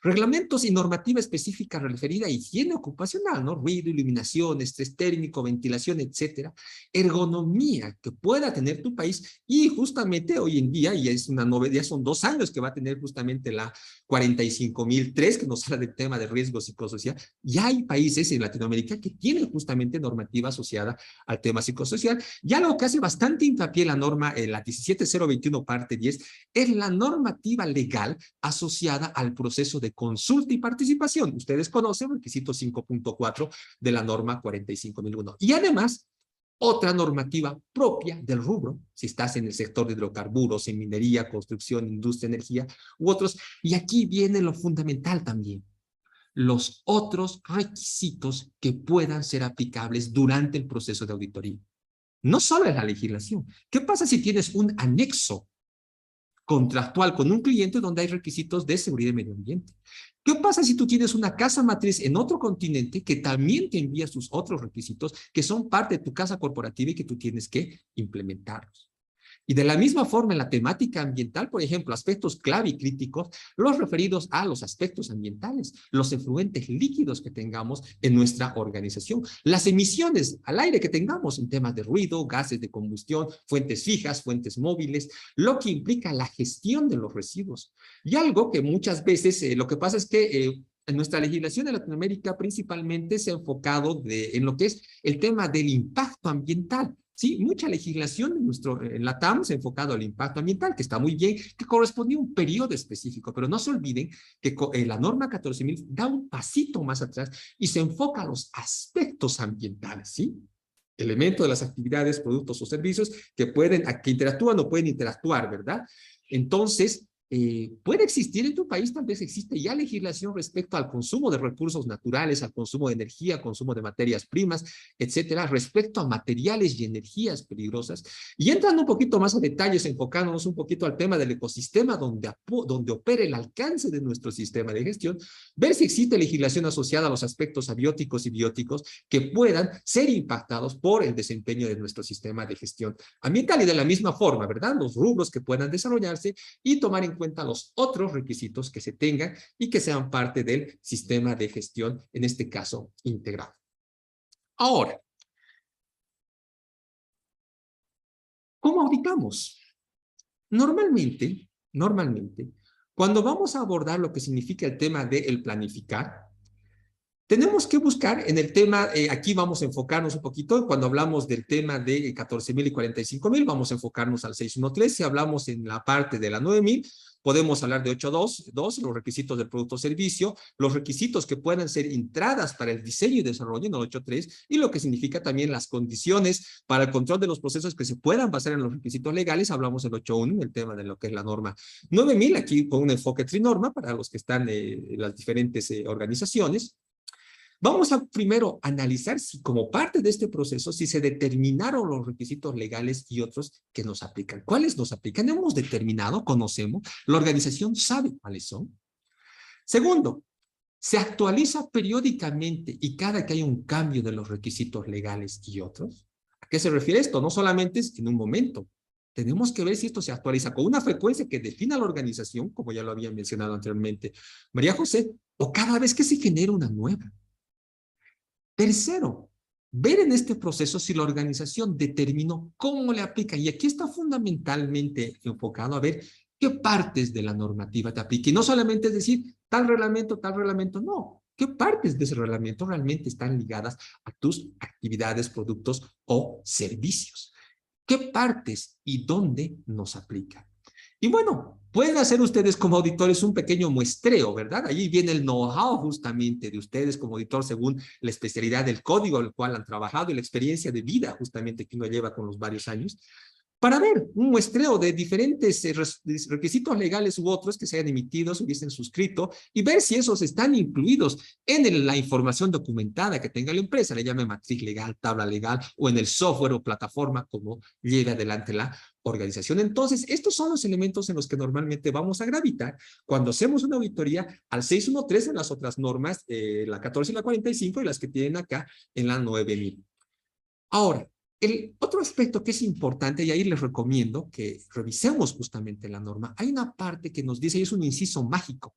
Reglamentos y normativa específica referida a higiene ocupacional, ¿no? Ruido, iluminación, estrés térmico, ventilación, etcétera. Ergonomía que pueda tener tu país y justamente hoy en día, y es una novedad, son 2 años que va a tener justamente la 45.003 que nos habla del tema de riesgo psicosocial. Ya hay países en Latinoamérica que tienen justamente normativa asociada al tema psicosocial. Ya lo que hace bastante hincapié la norma, la 17021 parte 10, es la normativa legal asociada al proceso de consulta y participación. Ustedes conocen el requisito 5.4 de la norma 45.001. Y además, otra normativa propia del rubro, si estás en el sector de hidrocarburos, en minería, construcción, industria, energía, u otros. Y aquí viene lo fundamental también. Los otros requisitos que puedan ser aplicables durante el proceso de auditoría. No solo es la legislación. ¿Qué pasa si tienes un anexo contractual con un cliente donde hay requisitos de seguridad y medio ambiente? ¿Qué pasa si tú tienes una casa matriz en otro continente que también te envía sus otros requisitos que son parte de tu casa corporativa y que tú tienes que implementarlos? Y de la misma forma en la temática ambiental, por ejemplo, aspectos clave y críticos, los referidos a los aspectos ambientales, los efluentes líquidos que tengamos en nuestra organización, las emisiones al aire que tengamos en temas de ruido, gases de combustión, fuentes fijas, fuentes móviles, lo que implica la gestión de los residuos. Y algo que muchas veces, lo que pasa es que en nuestra legislación de Latinoamérica principalmente se ha enfocado en lo que es el tema del impacto ambiental. Sí, mucha legislación en la TAM se ha enfocado al impacto ambiental, que está muy bien, que correspondía a un periodo específico, pero no se olviden que la norma 14.000 da un pasito más atrás y se enfoca a los aspectos ambientales, ¿sí? Elementos de las actividades, productos o servicios que interactúan o pueden interactuar, ¿verdad? Entonces, puede existir en tu país, tal vez existe ya legislación respecto al consumo de recursos naturales, al consumo de energía, consumo de materias primas, etcétera, respecto a materiales y energías peligrosas. Y entrando un poquito más a detalles, enfocándonos un poquito al tema del ecosistema donde opera el alcance de nuestro sistema de gestión, ver si existe legislación asociada a los aspectos abióticos y bióticos que puedan ser impactados por el desempeño de nuestro sistema de gestión ambiental. Y de la misma forma, ¿verdad? Los rubros que puedan desarrollarse y tomar en cuenta los otros requisitos que se tengan y que sean parte del sistema de gestión, en este caso, integrado. Ahora, ¿cómo auditamos? Normalmente, cuando vamos a abordar lo que significa el tema del planificar, tenemos que buscar en el tema, aquí vamos a enfocarnos un poquito, cuando hablamos del tema de 14.000 y 45.000, vamos a enfocarnos al 613, si hablamos en la parte de la 9.000, Podemos hablar de 8.2, los requisitos del producto o servicio, los requisitos que puedan ser entradas para el diseño y desarrollo en el 8.3, y lo que significa también las condiciones para el control de los procesos que se puedan basar en los requisitos legales. Hablamos del 8.1, el tema de lo que es la norma 9000, aquí con un enfoque trinorma para los que están en las diferentes organizaciones. Vamos a primero analizar si como parte de este proceso, si se determinaron los requisitos legales y otros que nos aplican. ¿Cuáles nos aplican? Hemos determinado, conocemos, la organización sabe cuáles son. Segundo, se actualiza periódicamente y cada que hay un cambio de los requisitos legales y otros. ¿A qué se refiere esto? No solamente es en un momento. Tenemos que ver si esto se actualiza con una frecuencia que defina la organización, como ya lo había mencionado anteriormente María José, o cada vez que se genera una nueva. Tercero, ver en este proceso si la organización determinó cómo le aplica. Y aquí está fundamentalmente enfocado a ver qué partes de la normativa te aplica. Y no solamente es decir, tal reglamento, no. ¿Qué partes de ese reglamento realmente están ligadas a tus actividades, productos o servicios? ¿Qué partes y dónde nos aplica? Y bueno, pueden hacer ustedes como auditores un pequeño muestreo, ¿verdad? Allí viene el know-how justamente de ustedes como auditor según la especialidad del código al cual han trabajado y la experiencia de vida justamente que uno lleva con los varios años, para ver un muestreo de diferentes requisitos legales u otros que se hayan emitido, se hubiesen suscrito, y ver si esos están incluidos en la información documentada que tenga la empresa, le llame matriz legal, tabla legal, o en el software o plataforma como lleve adelante la organización. Entonces, estos son los elementos en los que normalmente vamos a gravitar cuando hacemos una auditoría al 613 en las otras normas, la 14 y la 45, y las que tienen acá en la 9000. Ahora, el otro aspecto que es importante, y ahí les recomiendo que revisemos justamente la norma, hay una parte que nos dice, y es un inciso mágico,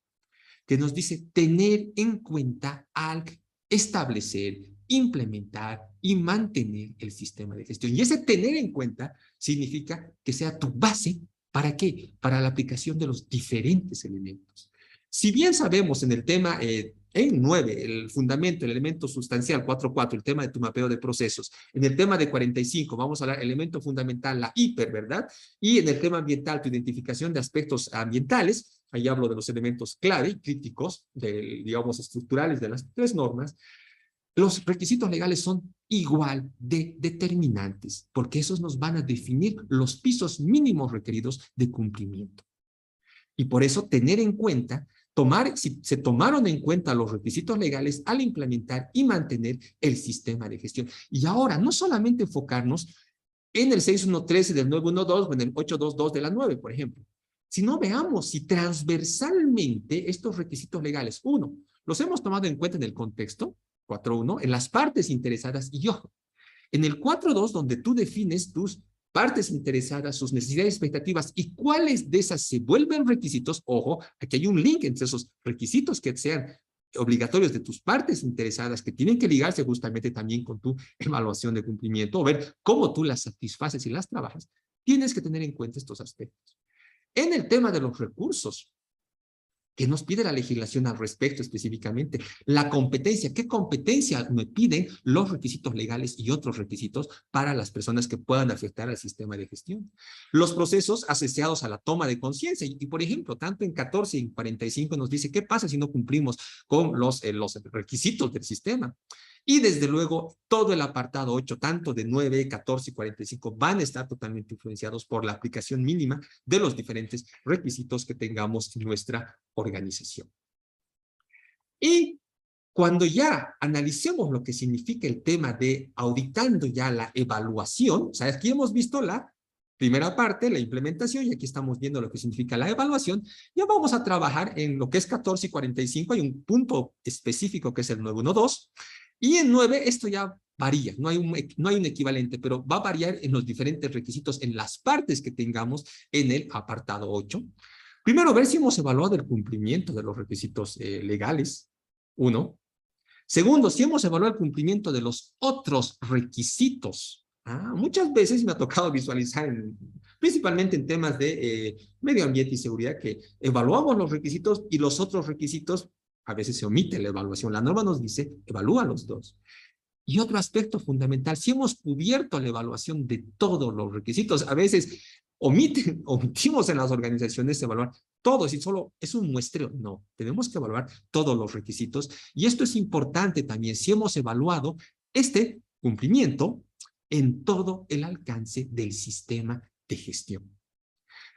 que nos dice tener en cuenta al establecer, implementar y mantener el sistema de gestión. Y ese tener en cuenta significa que sea tu base, ¿para qué? Para la aplicación de los diferentes elementos. Si bien sabemos en el tema en 9, el fundamento, el elemento sustancial, 4.4, el tema de tu mapeo de procesos. En el tema de 45, vamos a hablar elemento fundamental, la hiper, ¿verdad? Y en el tema ambiental, tu identificación de aspectos ambientales, ahí hablo de los elementos clave y críticos, digamos, estructurales de las tres normas. Los requisitos legales son igual de determinantes, porque esos nos van a definir los pisos mínimos requeridos de cumplimiento. Y por eso tener en cuenta, si se tomaron en cuenta los requisitos legales al implementar y mantener el sistema de gestión. Y ahora, no solamente enfocarnos en el 6.1.13 del 9.1.2 o en el 8.2.2 de la 9, por ejemplo, sino veamos si transversalmente estos requisitos legales, uno, los hemos tomado en cuenta en el contexto, 4.1, en las partes interesadas, y ojo, en el 4.2, donde tú defines tus partes interesadas, sus necesidades, expectativas, y cuáles de esas se vuelven requisitos. Ojo, aquí hay un link entre esos requisitos que sean obligatorios de tus partes interesadas, que tienen que ligarse justamente también con tu evaluación de cumplimiento, o ver cómo tú las satisfaces y las trabajas. Tienes que tener en cuenta estos aspectos. En el tema de los recursos, ¿qué nos pide la legislación al respecto específicamente? La competencia. ¿Qué competencia me piden los requisitos legales y otros requisitos para las personas que puedan afectar al sistema de gestión? Los procesos asociados a la toma de conciencia. Y, por ejemplo, tanto en 14 y en 45 nos dice, ¿qué pasa si no cumplimos con los requisitos del sistema? Y desde luego, todo el apartado 8, tanto de 9, 14 y 45, van a estar totalmente influenciados por la aplicación mínima de los diferentes requisitos que tengamos en nuestra organización. Y cuando ya analicemos lo que significa el tema de auditando ya la evaluación, o sea, aquí hemos visto la primera parte, la implementación, y aquí estamos viendo lo que significa la evaluación, ya vamos a trabajar en lo que es 14 y 45, hay un punto específico que es el 9.1.2, y en 9 esto ya varía, no hay un equivalente, pero va a variar en los diferentes requisitos, en las partes que tengamos en el apartado 8. Primero, ver si hemos evaluado el cumplimiento de los requisitos legales, 1. Segundo, si hemos evaluado el cumplimiento de los otros requisitos. Muchas veces me ha tocado visualizar, principalmente en temas de medio ambiente y seguridad, que evaluamos los requisitos y los otros requisitos, a veces se omite la evaluación. La norma nos dice, evalúa los dos. Y otro aspecto fundamental, si hemos cubierto la evaluación de todos los requisitos, a veces omitimos en las organizaciones evaluar todo, si solo es un muestreo. No, tenemos que evaluar todos los requisitos y esto es importante también si hemos evaluado este cumplimiento en todo el alcance del sistema de gestión.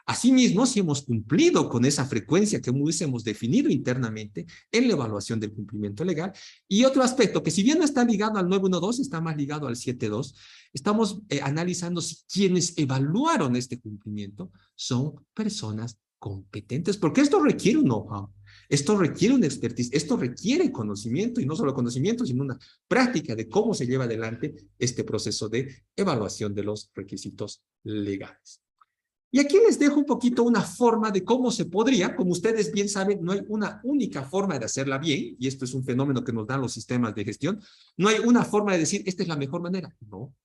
Asimismo, si hemos cumplido con esa frecuencia que hubiésemos definido internamente en la evaluación del cumplimiento legal. Y otro aspecto que si bien no está ligado al 912, está más ligado al 72, estamos analizando si quienes evaluaron este cumplimiento son personas competentes, porque esto requiere un know-how, esto requiere una expertise, esto requiere conocimiento, y no solo conocimiento, sino una práctica de cómo se lleva adelante este proceso de evaluación de los requisitos legales. Y aquí les dejo un poquito una forma de cómo se podría, como ustedes bien saben, no hay una única forma de hacerla bien, y esto es un fenómeno que nos dan los sistemas de gestión, no hay una forma de decir, esta es la mejor manera, no.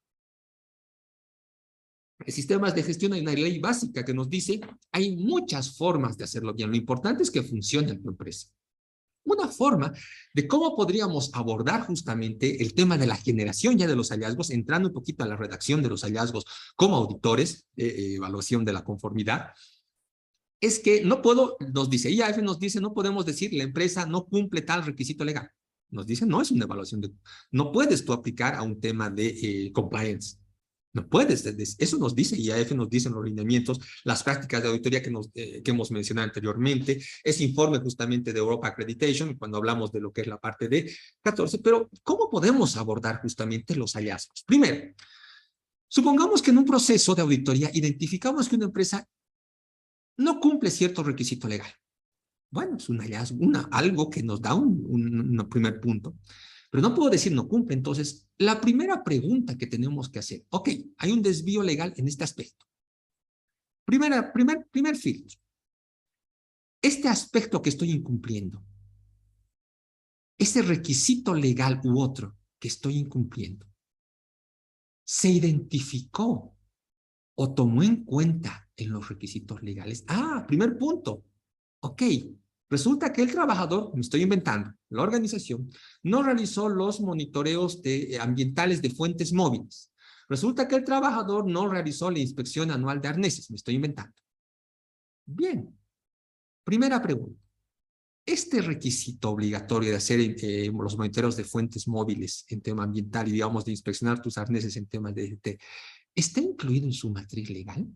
En sistemas de gestión hay una ley básica que nos dice, hay muchas formas de hacerlo bien, lo importante es que funcione en tu empresa. Una forma de cómo podríamos abordar justamente el tema de la generación ya de los hallazgos, entrando un poquito a la redacción de los hallazgos como auditores, evaluación de la conformidad, es que no puedo, nos dice, IAF nos dice, no podemos decir la empresa no cumple tal requisito legal. Nos dice, no es una evaluación, no puedes tú aplicar a un tema de compliance. No puedes, eso nos dice IAF, nos dicen los lineamientos, las prácticas de auditoría que hemos mencionado anteriormente, ese informe justamente de Europa Accreditation, cuando hablamos de lo que es la parte de 14, pero ¿cómo podemos abordar justamente los hallazgos? Primero, supongamos que en un proceso de auditoría identificamos que una empresa no cumple cierto requisito legal. Bueno, es un hallazgo, algo que nos da un primer punto. Pero no puedo decir no cumple. Entonces, la primera pregunta que tenemos que hacer, ok, hay un desvío legal en este aspecto. Primer filtro. Este aspecto que estoy incumpliendo, ese requisito legal u otro que estoy incumpliendo, ¿se identificó o tomó en cuenta en los requisitos legales? Ah, primer punto. Ok. Resulta que el trabajador, me estoy inventando, la organización, no realizó los monitoreos ambientales de fuentes móviles. Resulta que el trabajador no realizó la inspección anual de arneses, me estoy inventando. Bien, primera pregunta. Este requisito obligatorio de hacer los monitoreos de fuentes móviles en tema ambiental y, digamos, de inspeccionar tus arneses en temas de DDT, ¿está incluido en su matriz legal?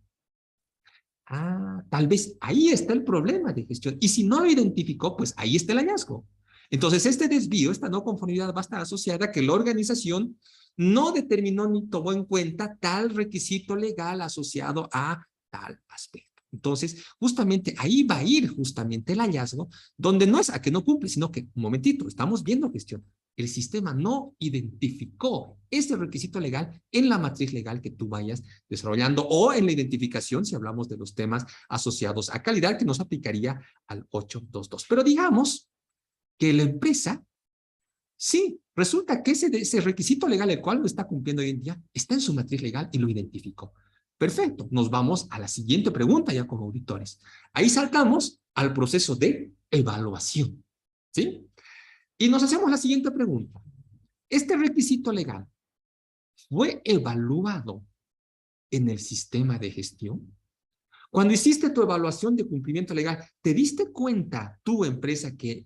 Ah, tal vez ahí está el problema de gestión. Y si no lo identificó, pues ahí está el hallazgo. Entonces, este desvío, esta no conformidad va a estar asociada a que la organización no determinó ni tomó en cuenta tal requisito legal asociado a tal aspecto. Entonces, justamente ahí va a ir justamente el hallazgo, donde no es a que no cumple, sino que, un momentito, estamos viendo gestión. El sistema no identificó ese requisito legal en la matriz legal que tú vayas desarrollando o en la identificación, si hablamos de los temas asociados a calidad, que nos aplicaría al 822. Pero digamos que la empresa, sí, resulta que ese requisito legal, el cual no está cumpliendo hoy en día, está en su matriz legal y lo identificó. Perfecto, nos vamos a la siguiente pregunta ya como auditores. Ahí saltamos al proceso de evaluación, ¿sí? Y nos hacemos la siguiente pregunta. ¿Este requisito legal fue evaluado en el sistema de gestión? Cuando hiciste tu evaluación de cumplimiento legal, ¿te diste cuenta, tu empresa, que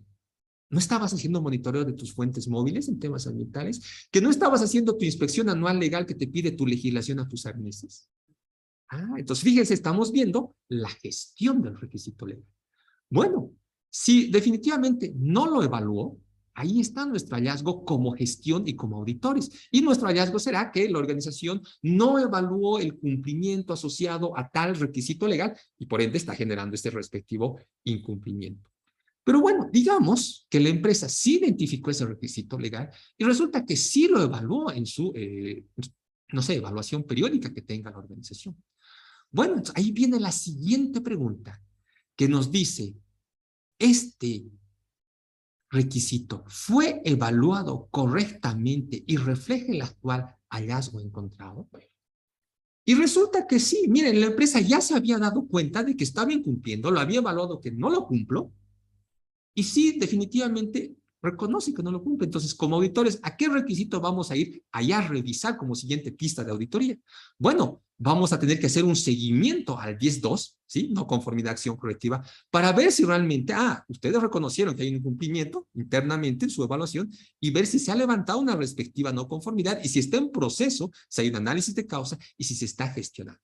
no estabas haciendo monitoreo de tus fuentes móviles en temas ambientales? ¿Que no estabas haciendo tu inspección anual legal que te pide tu legislación a tus arneses? Ah, entonces fíjense, estamos viendo la gestión del requisito legal. Bueno, si definitivamente no lo evaluó, ahí está nuestro hallazgo como gestión y como auditores. Y nuestro hallazgo será que la organización no evaluó el cumplimiento asociado a tal requisito legal y por ende está generando este respectivo incumplimiento. Pero bueno, digamos que la empresa sí identificó ese requisito legal y resulta que sí lo evaluó en su, no sé, evaluación periódica que tenga la organización. Bueno, ahí viene la siguiente pregunta que nos dice, ¿este requisito fue evaluado correctamente y refleja el actual hallazgo encontrado? Y resulta que sí, miren, la empresa ya se había dado cuenta de que estaba incumpliendo, lo había evaluado que no lo cumplo, y sí, definitivamente reconoce que no lo cumple. Entonces, como auditores, ¿a qué requisito vamos a ir allá a revisar como siguiente pista de auditoría? Bueno, vamos a tener que hacer un seguimiento al 10.2, ¿sí? No conformidad, acción correctiva, para ver si realmente, ustedes reconocieron que hay un incumplimiento internamente en su evaluación y ver si se ha levantado una respectiva no conformidad y si está en proceso, si hay un análisis de causa y si se está gestionando.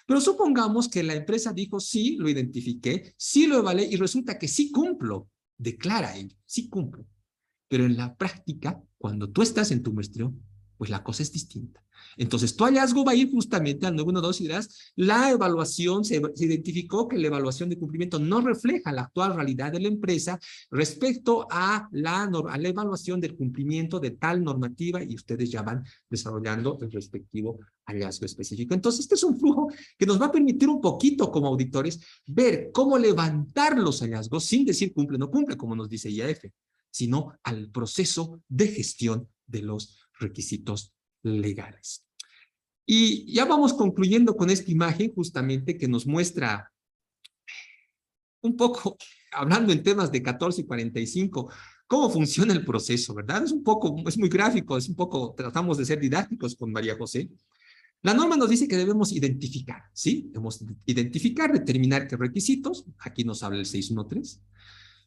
Pero supongamos que la empresa dijo, sí, lo identifiqué, sí lo evalué y resulta que sí cumplo, declara ello, sí cumplo. Pero en la práctica, cuando tú estás en tu muestreo, pues la cosa es distinta. Entonces, tu hallazgo va a ir justamente al 912 y dirás, la evaluación, se identificó que la evaluación de cumplimiento no refleja la actual realidad de la empresa respecto a la evaluación del cumplimiento de tal normativa y ustedes ya van desarrollando el respectivo hallazgo específico. Entonces, este es un flujo que nos va a permitir un poquito como auditores ver cómo levantar los hallazgos sin decir cumple o no cumple, como nos dice IAF, sino al proceso de gestión de los requisitos legales. Y ya vamos concluyendo con esta imagen justamente que nos muestra un poco, hablando en temas de 14 y 45, cómo funciona el proceso, ¿verdad? Es muy gráfico, es un poco, tratamos de ser didácticos con María José. La norma nos dice que debemos identificar, ¿sí? Debemos identificar, determinar qué requisitos, aquí nos habla el 613.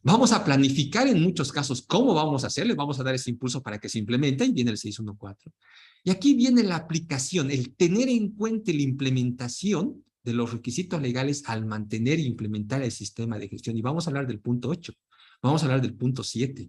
Vamos a planificar en muchos casos cómo vamos a hacerle, vamos a dar ese impulso para que se implemente, y viene el 614. Y aquí viene la aplicación, el tener en cuenta la implementación de los requisitos legales al mantener e implementar el sistema de gestión. Y vamos a hablar del punto 8, vamos a hablar del punto 7,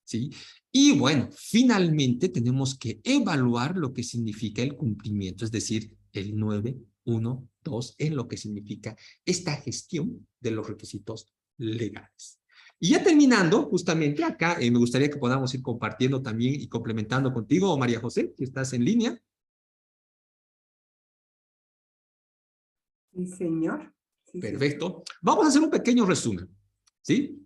¿sí? Y bueno, finalmente tenemos que evaluar lo que significa el cumplimiento, es decir, el 912 en lo que significa esta gestión de los requisitos legales. Y ya terminando, justamente acá, me gustaría que podamos ir compartiendo también y complementando contigo, María José, si estás en línea. Sí, señor. Sí, Perfecto. señor. Vamos a hacer un pequeño resumen, ¿sí?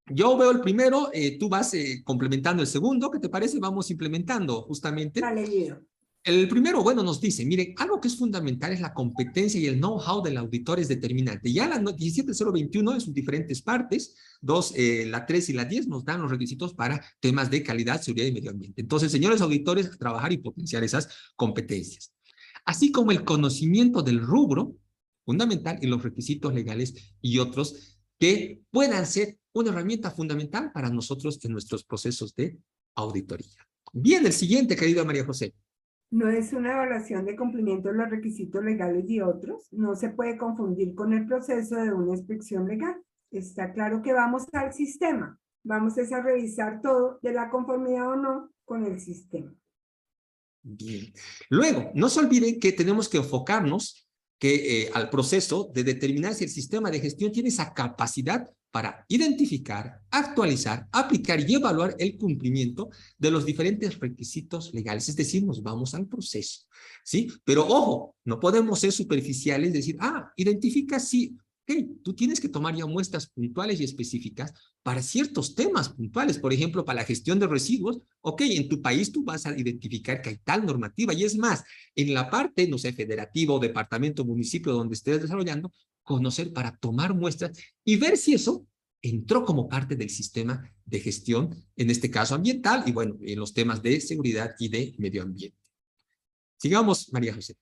Yo veo el primero, tú vas complementando el segundo, ¿qué te parece? Vamos implementando justamente. Vale, Guido. El primero, bueno, nos dice, miren, algo que es fundamental es la competencia y el know-how del auditor es determinante. Ya la 17021 en sus diferentes partes, la 3 y la 10 nos dan los requisitos para temas de calidad, seguridad y medio ambiente. Entonces, señores auditores, a trabajar y potenciar esas competencias. Así como el conocimiento del rubro fundamental y los requisitos legales y otros que puedan ser una herramienta fundamental para nosotros en nuestros procesos de auditoría. Bien, el siguiente, querida María José. No es una evaluación de cumplimiento de los requisitos legales y otros. No se puede confundir con el proceso de una inspección legal. Está claro que vamos al sistema. Vamos a revisar todo de la conformidad o no con el sistema. Bien. Luego, no se olviden que tenemos que enfocarnos al proceso de determinar si el sistema de gestión tiene esa capacidad para identificar, actualizar, aplicar y evaluar el cumplimiento de los diferentes requisitos legales. Es decir, nos vamos al proceso, ¿sí? Pero ojo, no podemos ser superficiales y decir, identifica si, tú tienes que tomar ya muestras puntuales y específicas para ciertos temas puntuales. Por ejemplo, para la gestión de residuos, en tu país tú vas a identificar que hay tal normativa y es más, en la parte, no sé, federativa o departamento, municipio donde estés desarrollando, conocer para tomar muestras y ver si eso entró como parte del sistema de gestión, en este caso ambiental, y bueno, en los temas de seguridad y de medio ambiente. Sigamos, María José.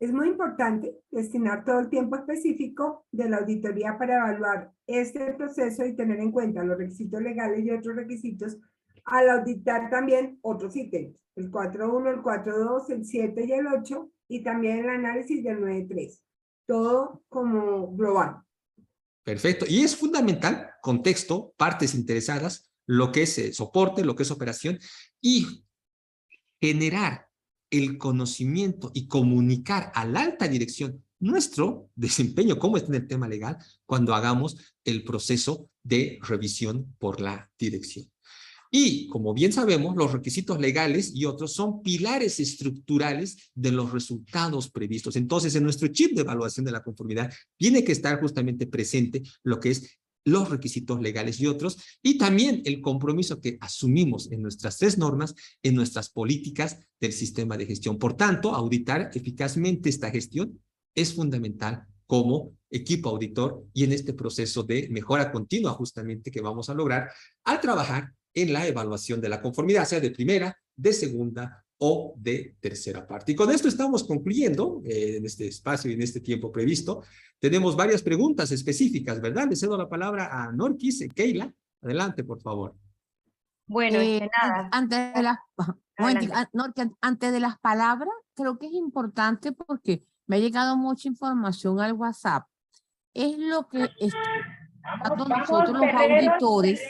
Es muy importante destinar todo el tiempo específico de la auditoría para evaluar este proceso y tener en cuenta los requisitos legales y otros requisitos al auditar también otros ítems, el 4.1, el 4.2, el 7 y el 8, y también el análisis del 9.3. Todo como global. Perfecto. Y es fundamental, contexto, partes interesadas, lo que es soporte, lo que es operación, y generar el conocimiento y comunicar a la alta dirección nuestro desempeño, cómo está en el tema legal, cuando hagamos el proceso de revisión por la dirección. Y, como bien sabemos, los requisitos legales y otros son pilares estructurales de los resultados previstos. Entonces, en nuestro chip de evaluación de la conformidad tiene que estar justamente presente lo que es los requisitos legales y otros, y también el compromiso que asumimos en nuestras 3 normas, en nuestras políticas del sistema de gestión. Por tanto, auditar eficazmente esta gestión es fundamental como equipo auditor y en este proceso de mejora continua justamente que vamos a lograr al trabajar en la evaluación de la conformidad, sea de primera, de segunda o de tercera parte. Y con esto estamos concluyendo en este espacio y en este tiempo previsto. Tenemos varias preguntas específicas, ¿verdad? Le cedo la palabra a Norquis, Keila. Adelante, por favor. Bueno, nada. Antes de las, Adelante. antes de las palabras, creo que es importante porque me ha llegado mucha información al WhatsApp. Es lo que estamos nosotros los auditores,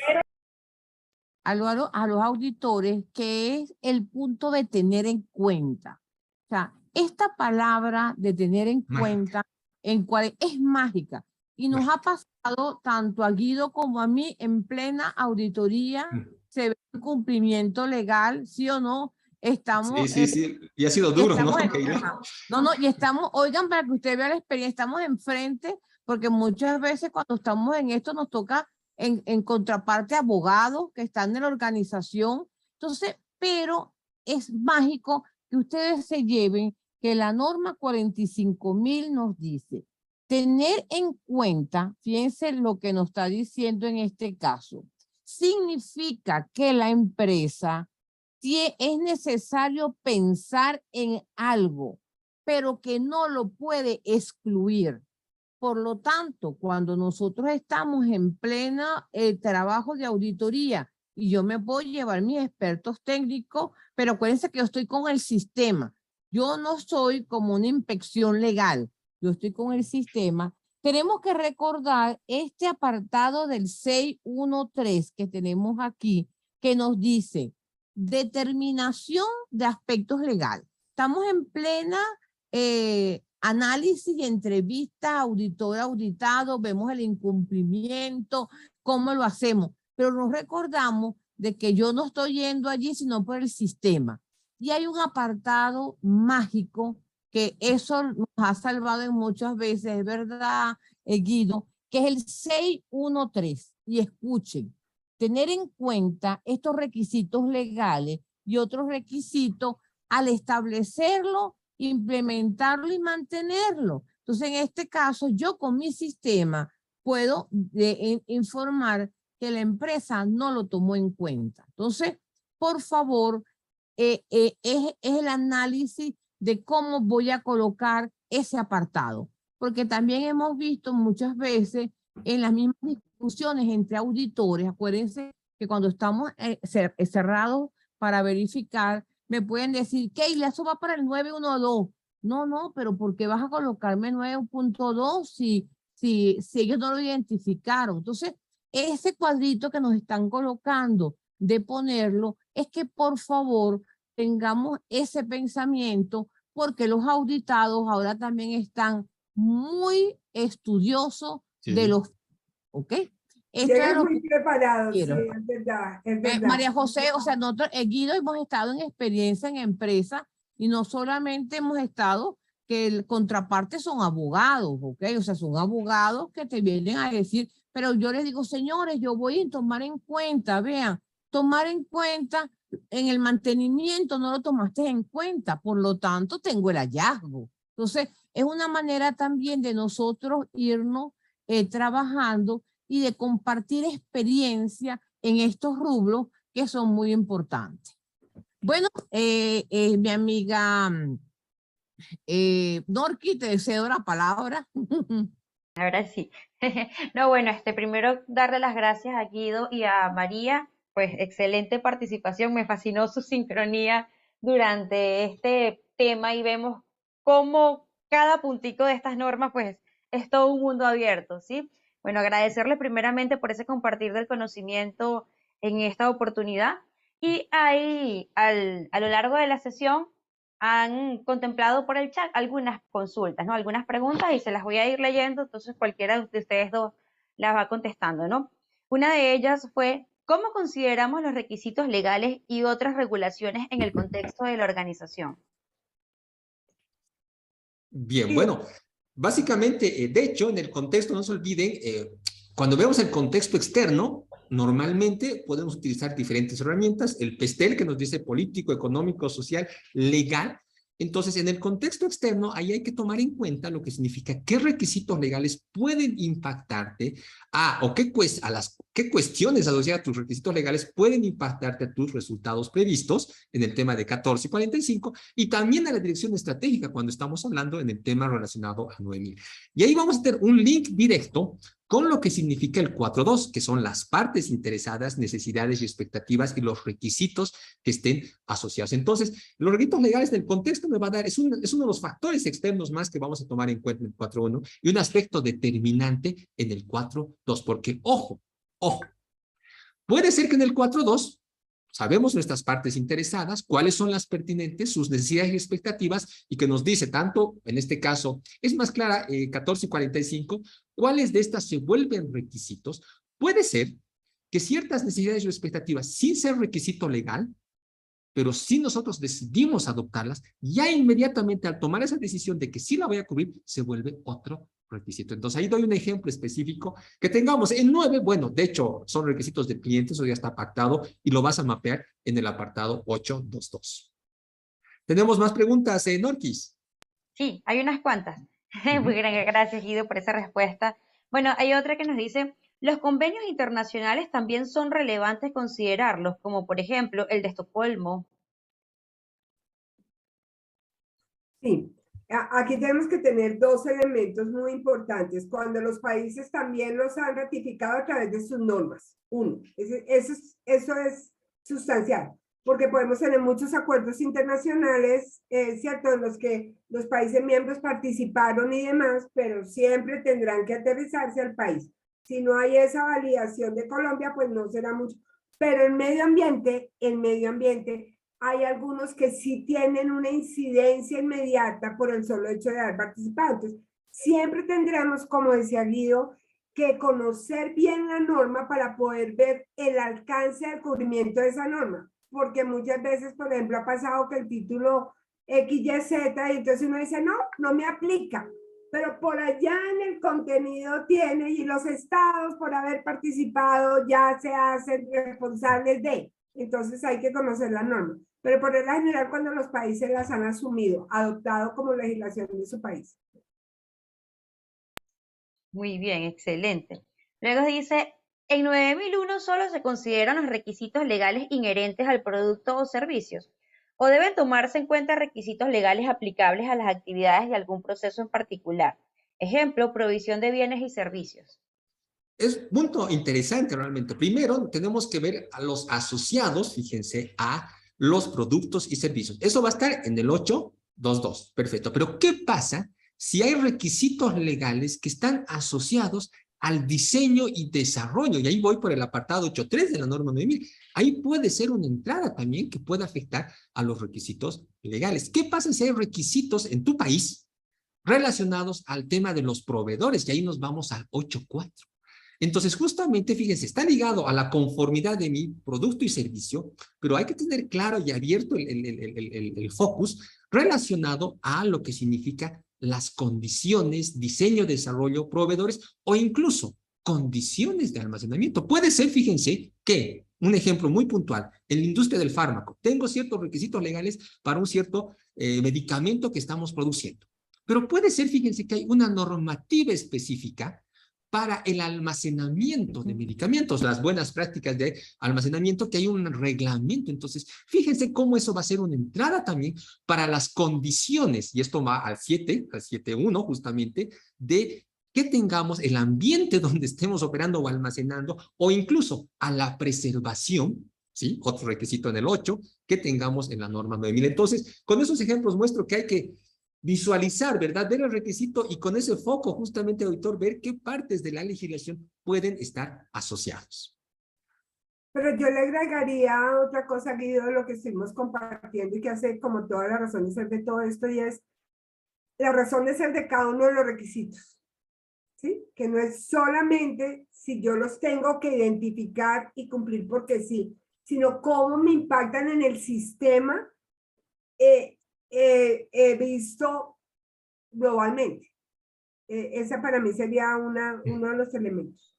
a los auditores, que es el punto de tener en cuenta. O sea, esta palabra de tener en cuenta en cual es mágica y nos ha pasado tanto a Guido como a mí en plena auditoría. Se ve el cumplimiento legal, ¿sí o no? Estamos... Sí, y ha sido duro, ¿no? Y estamos, oigan, para que usted vea la experiencia, estamos enfrente, porque muchas veces cuando estamos en esto nos toca en contraparte abogados que están en la organización. Entonces, pero es mágico que ustedes se lleven que la norma 45.000 nos dice, tener en cuenta, fíjense lo que nos está diciendo en este caso, significa que la empresa es necesario pensar en algo, pero que no lo puede excluir. Por lo tanto, cuando nosotros estamos en plena trabajo de auditoría y yo me puedo llevar mis expertos técnicos, pero acuérdense que yo estoy con el sistema. Yo no soy como una inspección legal, yo estoy con el sistema. Tenemos que recordar este apartado del 613 que tenemos aquí, que nos dice determinación de aspectos legales. Estamos en plena análisis y entrevista, auditor auditado, vemos el incumplimiento, cómo lo hacemos, pero nos recordamos de que yo no estoy yendo allí sino por el sistema. Y hay un apartado mágico que eso nos ha salvado en muchas veces, es verdad, Guido, que es el 613. Y escuchen, tener en cuenta estos requisitos legales y otros requisitos al establecerlo, implementarlo y mantenerlo. Entonces, en este caso, yo con mi sistema puedo informar que la empresa no lo tomó en cuenta. Entonces, por favor, es el análisis de cómo voy a colocar ese apartado. Porque también hemos visto muchas veces en las mismas discusiones entre auditores, acuérdense que cuando estamos cerrados para verificar, me pueden decir, Keila, eso va para el 912. No, pero ¿por qué vas a colocarme 9.2 si ellos no lo identificaron? Entonces, ese cuadrito que nos están colocando de ponerlo, es que por favor tengamos ese pensamiento, porque los auditados ahora también están muy estudiosos de los... ¿Ok? Llegan muy preparados, sí, es verdad, es verdad. María José, o sea, nosotros, Guido, hemos estado en experiencia en empresa y no solamente hemos estado, que el contraparte son abogados, ¿ok? O sea, son abogados que te vienen a decir, pero yo les digo, señores, yo voy a tomar en cuenta, vean, tomar en cuenta en el mantenimiento no lo tomaste en cuenta, por lo tanto tengo el hallazgo. Entonces, es una manera también de nosotros irnos trabajando y de compartir experiencia en estos rubros que son muy importantes. Bueno, mi amiga Norqui, te cedo la palabra. Ahora sí. No, bueno, primero darle las gracias a Guido y a María, pues excelente participación, me fascinó su sincronía durante este tema y vemos cómo cada puntico de estas normas pues es todo un mundo abierto, ¿sí? Bueno, agradecerles primeramente por ese compartir del conocimiento en esta oportunidad y ahí a lo largo de la sesión han contemplado por el chat algunas consultas, ¿no? Algunas preguntas y se las voy a ir leyendo, entonces cualquiera de ustedes dos las va contestando, ¿no? Una de ellas fue, ¿cómo consideramos los requisitos legales y otras regulaciones en el contexto de la organización? Bien, bueno, básicamente, de hecho, en el contexto, no se olviden, cuando vemos el contexto externo, normalmente podemos utilizar diferentes herramientas, el PESTEL que nos dice político, económico, social, legal, Entonces, en el contexto externo, ahí hay que tomar en cuenta lo que significa qué requisitos legales pueden impactarte qué cuestiones asociadas a tus requisitos legales pueden impactarte a tus resultados previstos en el tema de 14 y 45 y también a la dirección estratégica cuando estamos hablando en el tema relacionado a 9000. Y ahí vamos a tener un link directo con lo que significa el 4.2, que son las partes interesadas, necesidades y expectativas y los requisitos que estén asociados. Entonces, los requisitos legales del contexto me va a dar, es uno de los factores externos más que vamos a tomar en cuenta en el 4.1 y un aspecto determinante en el 4.2, porque ojo, puede ser que en el 4.2 sabemos nuestras partes interesadas, cuáles son las pertinentes, sus necesidades y expectativas, y que nos dice tanto, en este caso, es más clara, 14 y 45, cuáles de estas se vuelven requisitos. Puede ser que ciertas necesidades y expectativas, sin ser requisito legal, pero si nosotros decidimos adoptarlas, ya inmediatamente al tomar esa decisión de que sí la voy a cubrir, se vuelve otro requisito. Entonces ahí doy un ejemplo específico que tengamos en 9, bueno, de hecho son requisitos del cliente, eso ya está pactado y lo vas a mapear en el apartado 8.2.2. ¿Tenemos más preguntas, Norquis? Sí, hay unas cuantas. Muy gracias, Guido, por esa respuesta. Bueno, hay otra que nos dice, los convenios internacionales también son relevantes considerarlos, como por ejemplo el de Estocolmo. Sí, aquí tenemos que tener dos elementos muy importantes. Cuando los países también los han ratificado a través de sus normas. Uno, eso es sustancial, porque podemos tener muchos acuerdos internacionales, ¿cierto?, en los que los países miembros participaron y demás, pero siempre tendrán que aterrizarse al país. Si no hay esa validación de Colombia, pues no será mucho. Pero el medio ambiente, hay algunos que sí tienen una incidencia inmediata por el solo hecho de haber participado. Entonces, siempre tendremos, como decía Guido, que conocer bien la norma para poder ver el alcance del cubrimiento de esa norma. Porque muchas veces, por ejemplo, ha pasado que el título XYZ y entonces uno dice, no, no me aplica. Pero por allá en el contenido tiene y los estados por haber participado ya se hacen responsables de. Entonces hay que conocer la norma. Pero por regla general, cuando los países las han asumido, adoptado como legislación de su país. Muy bien, excelente. Luego dice, en 9001 solo se consideran los requisitos legales inherentes al producto o servicios, o deben tomarse en cuenta requisitos legales aplicables a las actividades de algún proceso en particular. Ejemplo, provisión de bienes y servicios. Es un punto interesante realmente. Primero, tenemos que ver a los asociados, fíjense, a los productos y servicios. Eso va a estar en el 8.2.2. Perfecto. Pero, ¿qué pasa si hay requisitos legales que están asociados al diseño y desarrollo? Y ahí voy por el apartado 8.3 de la norma 9000. Ahí puede ser una entrada también que pueda afectar a los requisitos legales. ¿Qué pasa si hay requisitos en tu país relacionados al tema de los proveedores? Y ahí nos vamos al 8.4. Entonces, justamente, fíjense, está ligado a la conformidad de mi producto y servicio, pero hay que tener claro y abierto el focus relacionado a lo que significa las condiciones, diseño, desarrollo, proveedores o incluso condiciones de almacenamiento. Puede ser, fíjense, que, un ejemplo muy puntual, en la industria del fármaco, tengo ciertos requisitos legales para un cierto medicamento que estamos produciendo. Pero puede ser, fíjense, que hay una normativa específica para el almacenamiento de medicamentos, las buenas prácticas de almacenamiento, que hay un reglamento. Entonces, fíjense cómo eso va a ser una entrada también para las condiciones, y esto va al 7.1 justamente, de que tengamos el ambiente donde estemos operando o almacenando, o incluso a la preservación, ¿sí? Otro requisito en el 8, que tengamos en la norma 9000. Entonces, con esos ejemplos muestro que hay que visualizar, ¿verdad? Ver el requisito y con ese foco, justamente, auditor, ver qué partes de la legislación pueden estar asociados. Pero yo le agregaría otra cosa, Guido, de lo que estuvimos compartiendo y que hace como toda la razón de ser de todo esto, y es la razón de ser de cada uno de los requisitos, ¿sí? Que no es solamente si yo los tengo que identificar y cumplir porque sí, sino cómo me impactan en el sistema visto globalmente. Esa para mí sería uno de los elementos.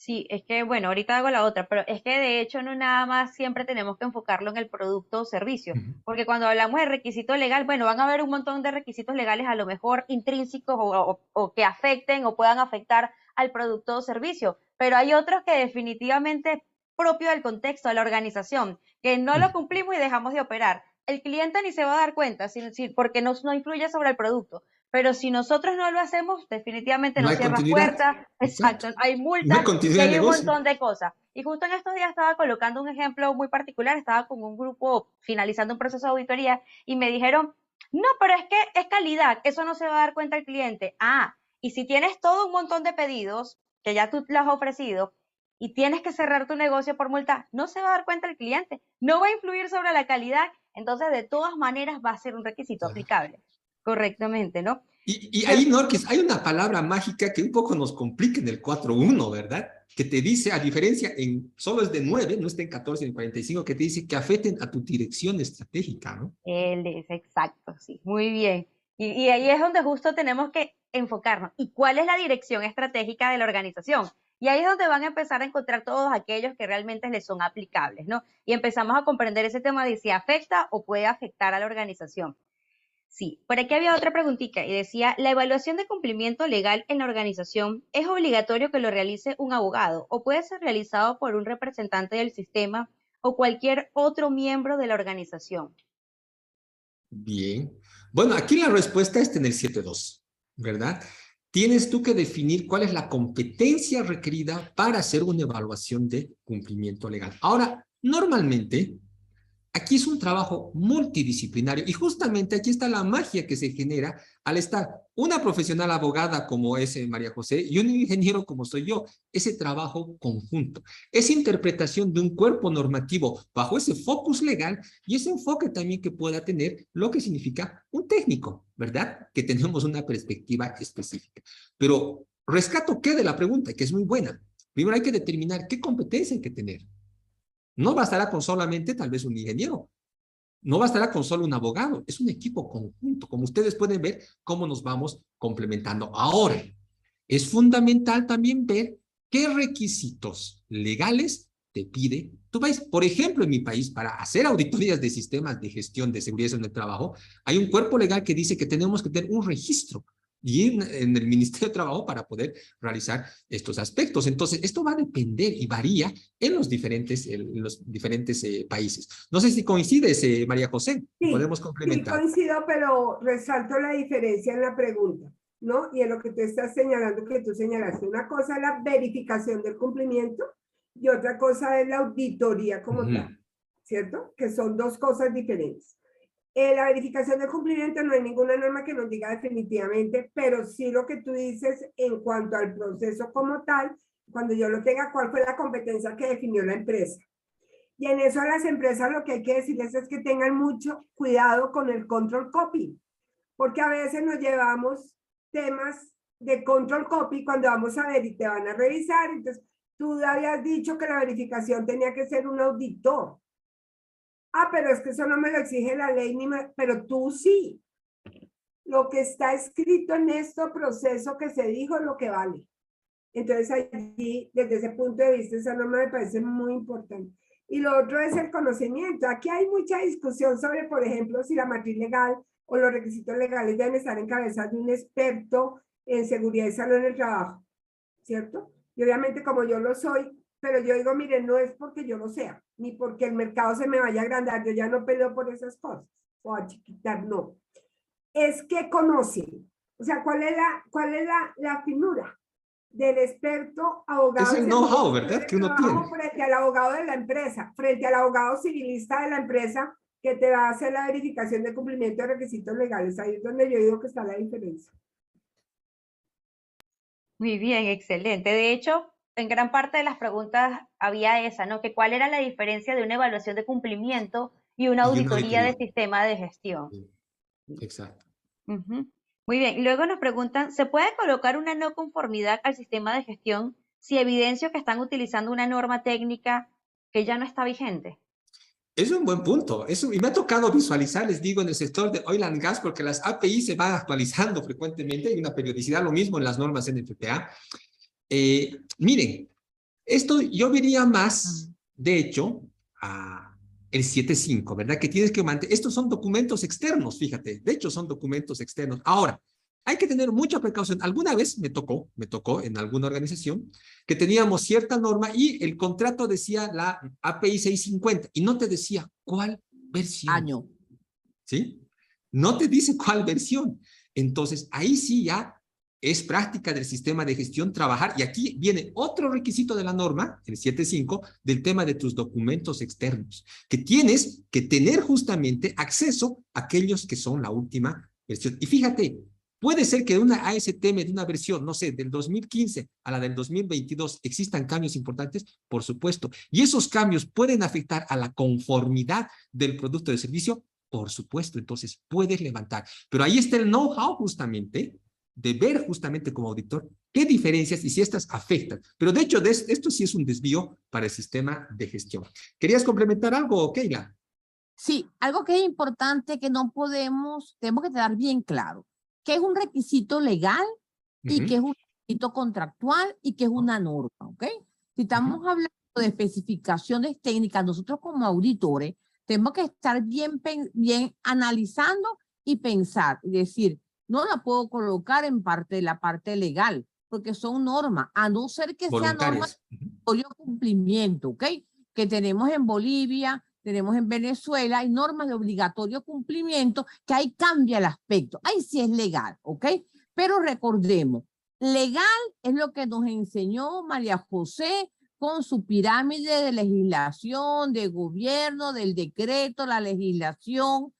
Sí, es que, bueno, ahorita hago la otra, pero es que de hecho no nada más siempre tenemos que enfocarlo en el producto o servicio, Ujú. porque cuando hablamos de requisito legal, bueno, van a haber un montón de requisitos legales a lo mejor intrínsecos o que afecten o puedan afectar al producto o servicio, pero hay otros que definitivamente es propio del contexto de la organización, que no lo cumplimos y dejamos de operar. El cliente ni se va a dar cuenta, porque no influye sobre el producto. Pero si nosotros no lo hacemos, definitivamente No nos hay cierra continuidad. puertas, Exacto. exacto, hay No hay multas y continuidad de hay un negocio. montón de cosas. Y justo en estos días estaba colocando un ejemplo muy particular, estaba con un grupo finalizando un proceso de auditoría y me dijeron, no, pero es que es calidad, eso no se va a dar cuenta el cliente. Ah, y si tienes todo un montón de pedidos que ya tú le has ofrecido y tienes que cerrar tu negocio por multa, no se va a dar cuenta el cliente, no va a influir sobre la calidad, entonces de todas maneras va a ser un requisito Claro. aplicable correctamente, ¿no? Y ahí, Norquis, hay una palabra mágica que un poco nos complica en el 4.1, ¿verdad? Que te dice, a diferencia, solo es de 9, no está en 14 ni 45, que te dice que afecten a tu dirección estratégica, ¿no? Él es exacto, sí, muy bien. Y ahí es donde justo tenemos que enfocarnos. ¿Y cuál es la dirección estratégica de la organización? Y ahí es donde van a empezar a encontrar todos aquellos que realmente les son aplicables, ¿no? Y empezamos a comprender ese tema de si afecta o puede afectar a la organización. Sí, por aquí había otra preguntita y decía, ¿la evaluación de cumplimiento legal en la organización es obligatorio que lo realice un abogado o puede ser realizado por un representante del sistema o cualquier otro miembro de la organización? Bien. Bueno, aquí la respuesta está en el 7.2, ¿verdad? Tienes tú que definir cuál es la competencia requerida para hacer una evaluación de cumplimiento legal. Ahora, normalmente, aquí es un trabajo multidisciplinario y justamente aquí está la magia que se genera al estar una profesional abogada como es María José y un ingeniero como soy yo. Ese trabajo conjunto, esa interpretación de un cuerpo normativo bajo ese focus legal y ese enfoque también que pueda tener lo que significa un técnico, ¿verdad? Que tenemos una perspectiva específica. Pero rescato qué de la pregunta, que es muy buena. Primero hay que determinar qué competencia hay que tener. No bastará con solamente tal vez un ingeniero, no bastará con solo un abogado, es un equipo conjunto, como ustedes pueden ver cómo nos vamos complementando. Ahora, es fundamental también ver qué requisitos legales te pide tu país. Por ejemplo, en mi país, para hacer auditorías de sistemas de gestión de seguridad en el trabajo, hay un cuerpo legal que dice que tenemos que tener un registro y en el Ministerio de Trabajo para poder realizar estos aspectos. Entonces, esto va a depender y varía en los diferentes países. No sé si coincides, María José, Sí, podemos sí, complementar. coincido, pero resalto la diferencia en la pregunta, ¿no? Y en lo que tú estás señalando, que tú señalaste, una cosa es la verificación del cumplimiento y otra cosa es la auditoría como tal, ¿cierto? Que son dos cosas diferentes. La verificación del cumplimiento no hay ninguna norma que nos diga definitivamente, pero sí lo que tú dices en cuanto al proceso como tal, cuando yo lo tenga, cuál fue la competencia que definió la empresa. Y en eso a las empresas lo que hay que decirles es que tengan mucho cuidado con el control copy, porque a veces nos llevamos temas de control copy cuando vamos a ver y te van a revisar. Entonces, tú habías dicho que la verificación tenía que ser un auditor. Ah, pero es que eso no me lo exige la ley, pero tú sí. Lo que está escrito en este proceso que se dijo es lo que vale. Entonces, allí, desde ese punto de vista, esa norma me parece muy importante. Y lo otro es el conocimiento. Aquí hay mucha discusión sobre, por ejemplo, si la matriz legal o los requisitos legales deben estar en cabeza de un experto en seguridad y salud en el trabajo, ¿cierto? Y obviamente como yo lo soy, pero yo digo, miren, no es porque yo lo sea, ni porque el mercado se me vaya a agrandar, yo ya no peleo por esas cosas, o a chiquitar, no. Es que conocen, o sea, ¿cuál es la finura del experto Es abogado el de know-how, seguridad ¿verdad? de Que uno trabajo tiene. frente al abogado de la empresa, frente al abogado civilista de la empresa que te va a hacer la verificación de cumplimiento de requisitos legales? Ahí es donde yo digo que está la diferencia. Muy bien, excelente. De hecho, en gran parte de las preguntas había esa, ¿no? Que cuál era la diferencia de una evaluación de cumplimiento y una Y una auditoría de auditoría. sistema de gestión. Sí, exacto. Ujú. Muy bien. Luego nos preguntan, ¿se puede colocar una no conformidad al sistema de gestión si evidencio que están utilizando una norma técnica que ya no está vigente? Es un buen punto. Y me ha tocado visualizar, les digo, en el sector de oil and gas, porque las API se van actualizando frecuentemente, hay una periodicidad, lo mismo en las normas NFPA. Miren, Esto yo vería más, de hecho, a el 7.5, ¿verdad? Que tienes que mantener, estos son documentos externos, fíjate, de hecho son documentos externos. Ahora, hay que tener mucha precaución. Alguna vez me tocó en alguna organización que teníamos cierta norma y el contrato decía la API 650 y no te decía cuál versión. Año. ¿Sí? No te dice cuál versión. Entonces, ahí sí ya es práctica del sistema de gestión trabajar. Y aquí viene otro requisito de la norma, el 7.5, del tema de tus documentos externos, que tienes que tener justamente acceso a aquellos que son la última versión. Y fíjate, puede ser que una ASTM de una versión, no sé, del 2015 a la del 2022 existan cambios importantes, por supuesto. Y esos cambios pueden afectar a la conformidad del producto de servicio, por supuesto. Entonces puedes levantar. Pero ahí está el know-how justamente de ver justamente como auditor qué diferencias y si estas afectan. Pero de hecho, esto sí es un desvío para el sistema de gestión. ¿Querías complementar algo, Keila? Sí, algo que es importante que no podemos, tenemos que tener bien claro, que es un requisito legal y que es un requisito contractual y que es una norma, ¿ok? Si estamos hablando de especificaciones técnicas, nosotros como auditores tenemos que estar bien analizando y pensar, y decir, no la puedo colocar en la parte legal, porque son normas, a no ser que sea normas de cumplimiento, ¿ok? Que tenemos en Bolivia, tenemos en Venezuela, hay normas de obligatorio cumplimiento que ahí cambia el aspecto. Ahí sí es legal, ¿ok? Pero recordemos, legal es lo que nos enseñó María José con su pirámide de legislación, de gobierno, del decreto, la legislación.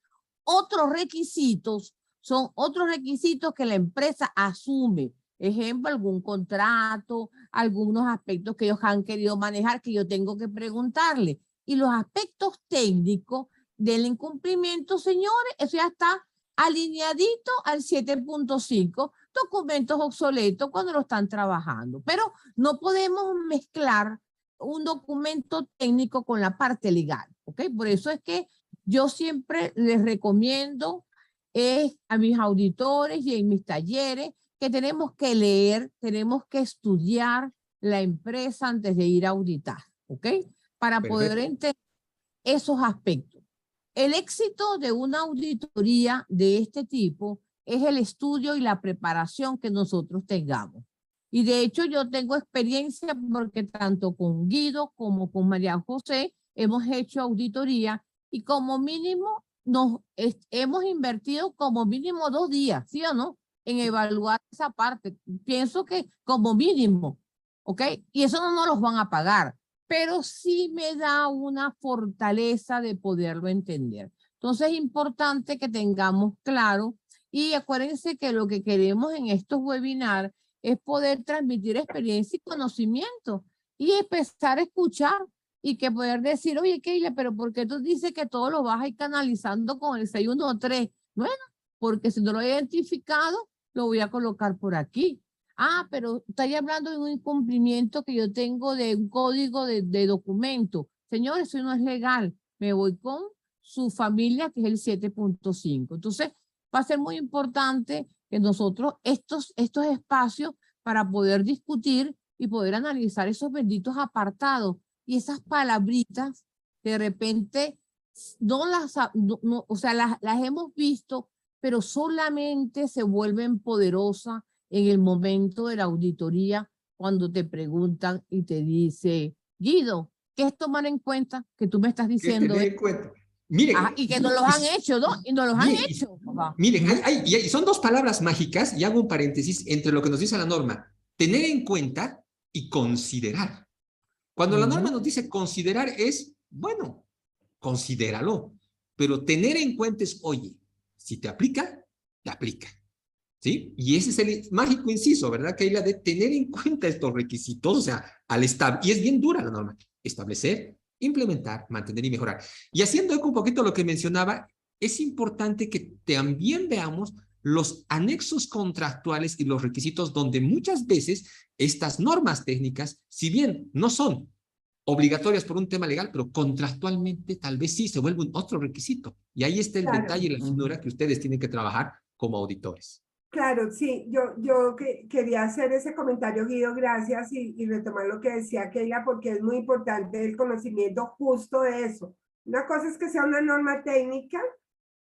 Otros requisitos son otros requisitos que la empresa asume. Ejemplo, algún contrato, algunos aspectos que ellos han querido manejar que yo tengo que preguntarle. Y los aspectos técnicos del incumplimiento, señores, eso ya está alineadito al 7.5, documentos obsoletos cuando lo están trabajando. Pero no podemos mezclar un documento técnico con la parte legal, ¿ok? Por eso es que yo siempre les recomiendo a mis auditores y en mis talleres que tenemos que leer, tenemos que estudiar la empresa antes de ir a auditar, ¿ok? Para poder entender esos aspectos. El éxito de una auditoría de este tipo es el estudio y la preparación que nosotros tengamos. Y de hecho yo tengo experiencia porque tanto con Guido como con María José hemos hecho auditoría y como mínimo hemos invertido como mínimo 2 días, ¿sí o no? En evaluar esa parte. Pienso que como mínimo, ¿ok? Y eso no nos los van a pagar, pero sí me da una fortaleza de poderlo entender. Entonces es importante que tengamos claro y acuérdense que lo que queremos en estos webinars es poder transmitir experiencia y conocimiento y empezar a escuchar y que poder decir, oye, Keila, pero ¿por qué tú dices que todo lo vas a ir canalizando con el 613? Bueno, porque si no lo he identificado, lo voy a colocar por aquí. Ah, pero estoy hablando de un incumplimiento que yo tengo de un código de documento. Señores, eso no es legal. Me voy con su familia, que es el 7.5. Entonces, va a ser muy importante que nosotros estos espacios para poder discutir y poder analizar esos benditos apartados y esas palabritas que de repente o sea, las hemos visto, pero solamente se vuelven poderosas en el momento de la auditoría cuando te preguntan y te dice, Guido, ¿qué es tomar en cuenta que tú me estás diciendo? ¿Qué tener en cuenta? Miren, y que nos los han hecho, ¿no? Y nos los han hecho. Miren, son 2 palabras mágicas y hago un paréntesis entre lo que nos dice la norma. Tener en cuenta y considerar. Cuando la norma nos dice considerar es, bueno, considéralo. Pero tener en cuenta es, oye, si te aplica, te aplica. ¿Sí? Y ese es el mágico inciso, ¿verdad? Que hay la de tener en cuenta estos requisitos, o sea, y es bien dura la norma, establecer, implementar, mantener y mejorar. Y haciendo eco un poquito lo que mencionaba, es importante que también veamos los anexos contractuales y los requisitos donde muchas veces estas normas técnicas, si bien no son obligatorias por un tema legal, pero contractualmente tal vez sí se vuelve otro requisito. Y ahí está el detalle y la finura que ustedes tienen que trabajar como auditores. Claro, sí, yo quería hacer ese comentario, Guido, gracias, y retomar lo que decía Keila, porque es muy importante el conocimiento justo de eso. Una cosa es que sea una norma técnica,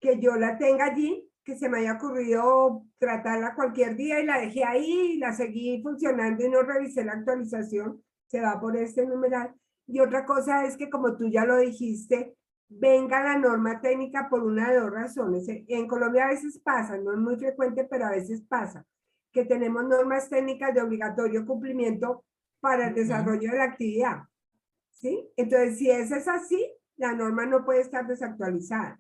que yo la tenga allí, que se me haya ocurrido tratarla cualquier día y la dejé ahí y la seguí funcionando y no revisé la actualización, se va por este numeral. Y otra cosa es que, como tú ya lo dijiste, venga la norma técnica por una de dos razones. En Colombia a veces pasa, no es muy frecuente, pero a veces pasa, que tenemos normas técnicas de obligatorio cumplimiento para el desarrollo de la actividad. ¿Sí? Entonces, si esa es así, la norma no puede estar desactualizada.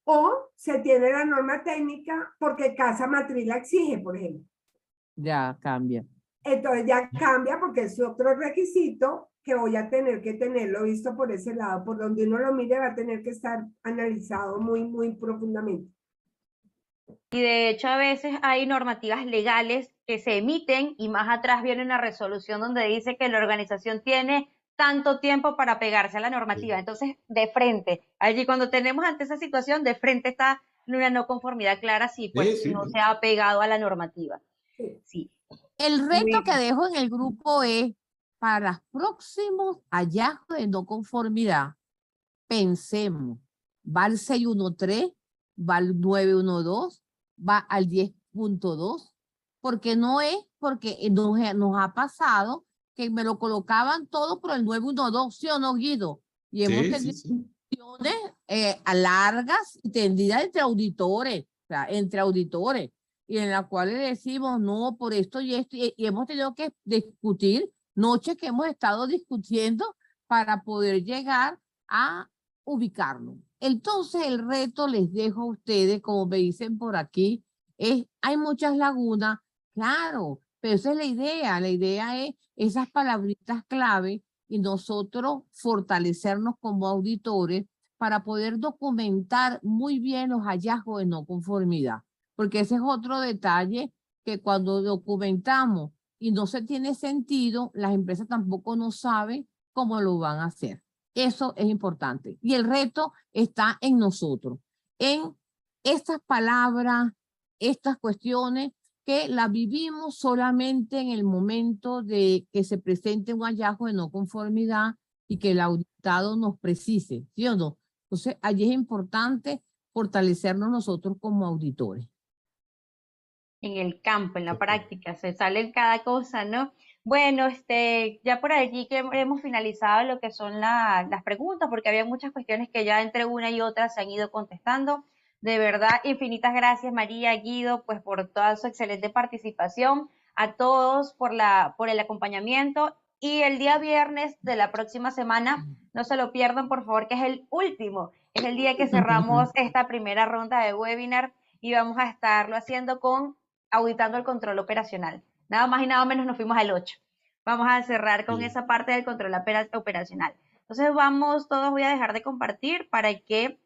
O se tiene la norma técnica porque casa matriz la exige, por ejemplo. Ya cambia. Entonces ya cambia porque es otro requisito que voy a tener que tenerlo visto por ese lado. Por donde uno lo mire va a tener que estar analizado muy profundamente. Y de hecho a veces hay normativas legales que se emiten y más atrás viene una resolución donde dice que la organización tiene tanto tiempo para pegarse a la normativa. Entonces, de frente, allí cuando tenemos ante esa situación, de frente está una no conformidad clara si pues Sí, no sí. se ha pegado a la normativa. Sí. Sí. El reto que Bueno, dejo en el grupo es para los próximos hallazgos de no conformidad, pensemos, va al 613, va al 912, va al 10.2, porque no es porque nos ha pasado que me lo colocaban todo por el 912, ¿sí o no, Guido? Y hemos Sí, sí, tenido sí. discusiones a largas y tendidas entre auditores, o sea, entre auditores, y en las cuales decimos, no, por esto y esto, y hemos tenido que discutir, noches que hemos estado discutiendo para poder llegar a ubicarlo. Entonces, el reto les dejo a ustedes, como me dicen por aquí, hay muchas lagunas, claro, pero esa es la idea es esas palabritas clave y nosotros fortalecernos como auditores para poder documentar muy bien los hallazgos de no conformidad, porque ese es otro detalle que cuando documentamos y no se tiene sentido, las empresas tampoco no saben cómo lo van a hacer. Eso es importante. Y el reto está en nosotros, en estas palabras, estas cuestiones que las vivimos solamente en el momento de que se presente un hallazgo de no conformidad y que el auditado nos precise, ¿sí o no? Entonces, allí es importante fortalecernos nosotros como auditores. en el campo, en la práctica, se sale en cada cosa, ¿no? Bueno, ya por allí que hemos finalizado lo que son las preguntas, porque había muchas cuestiones que ya entre una y otra se han ido contestando. De verdad, infinitas gracias, María, Guido, pues por toda su excelente participación, a todos por el acompañamiento. Y el día viernes de la próxima semana, no se lo pierdan, por favor, que es el último, es el día que cerramos esta primera ronda de webinar y vamos a estarlo haciendo con auditando el control operacional. Nada más y nada menos nos fuimos al 8. Vamos a cerrar con esa parte del control operacional. Entonces vamos, todos voy a dejar de compartir para que,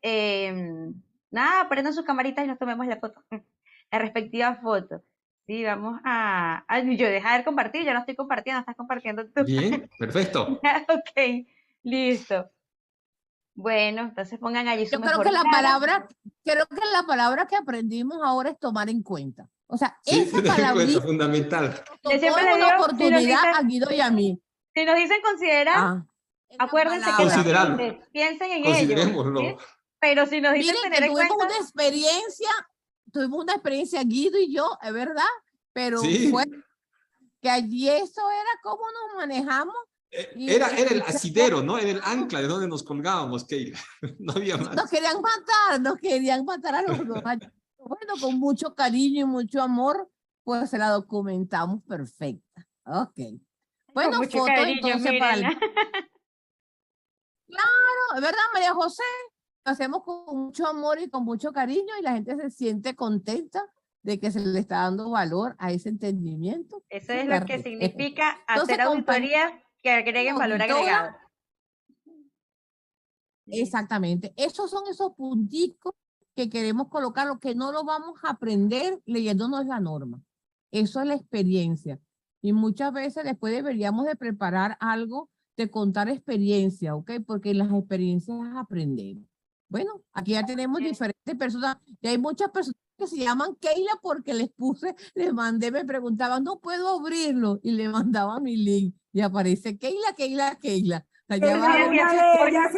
nada, prendan sus camaritas y nos tomemos la foto, la respectiva foto. Sí, vamos yo dejar de compartir, yo no estoy compartiendo, estás compartiendo tú. Bien, perfecto. Ok, listo. Bueno, entonces pongan allí su Yo creo mejor que cara. la palabra que aprendimos ahora es tomar en cuenta. O sea, Sí, esa tener en cuenta, palabrita fundamental. Yo nos siempre dio les una digo, oportunidad a Guido y a mí. si nos dicen considerar, Ah, esa acuérdense que no palabra. Considerarlo, existe, piensen en ello, considerémoslo. ¿sí? Pero si nos dicen Miren tener que en cuenta, tuvimos una experiencia Guido y yo, es verdad, pero fue Sí, que allí eso era cómo nos manejamos era y el muchas asidero, ¿no? Era el cosas. ancla de donde nos colgábamos, Keila. No había más. Nos querían matar a los dos. Bueno, con mucho cariño y mucho amor, pues se la documentamos perfecta. Ok. con Bueno, mucho fotos cariño, entonces para miren. el... Claro, es verdad, María José, lo hacemos con mucho amor y con mucho cariño y la gente se siente contenta de que se le está dando valor a ese entendimiento. Eso es lo Súper que rico. significa Entonces, hacer compañera auditorías que agreguen valor auditora, agregado. exactamente. Esos son esos punticos que queremos colocar, lo que no lo vamos a aprender leyéndonos la norma. Eso es la experiencia. Y muchas veces después deberíamos de preparar algo de contar experiencia, ¿ok? Porque en las experiencias aprendemos. Bueno, aquí ya tenemos diferentes personas, y hay muchas personas que se llaman Keila porque les mandé, me preguntaban, no puedo abrirlo, y le mandaba mi link, y aparece Keila, Keila, Keila. Allá Pero abajo. una de ellas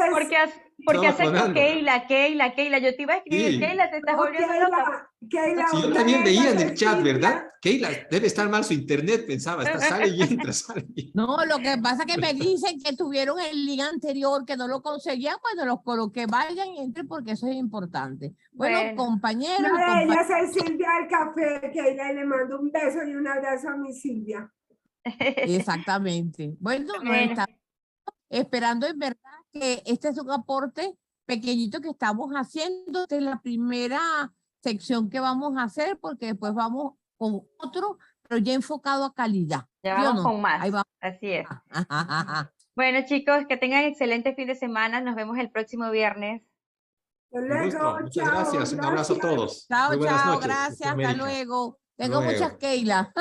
es... Porque Estaba acepto clonando. Keila. Yo te iba a escribir, Sí. Keila, te estás No, volviendo loca. Keila, Sí, yo una también de veía en ellas el es chat, Silvia. ¿verdad? Keila, debe estar mal su internet, pensaba, está, sale y entra, sale y entra. No, lo que pasa es que me dicen que tuvieron el link anterior, que no lo conseguían, pues los coloqué, vayan y entren porque eso es importante. Bueno, Bueno. compañeros y Una de ellas compañeras, es Silvia del Café, Keila, y le mando un beso y un abrazo a mi Silvia. exactamente. Bueno, nos Bueno, está esperando en verdad que este es un aporte pequeñito que estamos haciendo. Esta es la primera sección que vamos a hacer porque después vamos con otro, pero ya enfocado a calidad. ya ¿Sí o vamos no? con más. Ahí va. Así es. Bueno, chicos, que tengan excelente fin de semana. Nos vemos el próximo viernes. Hasta Un luego, gusto, muchas chao, gracias, un abrazo a gracias. todos. Chao, Muy buenas chao, noches, gracias, hasta Latinoamérica. luego. Hasta Tengo muchas luego. Keila.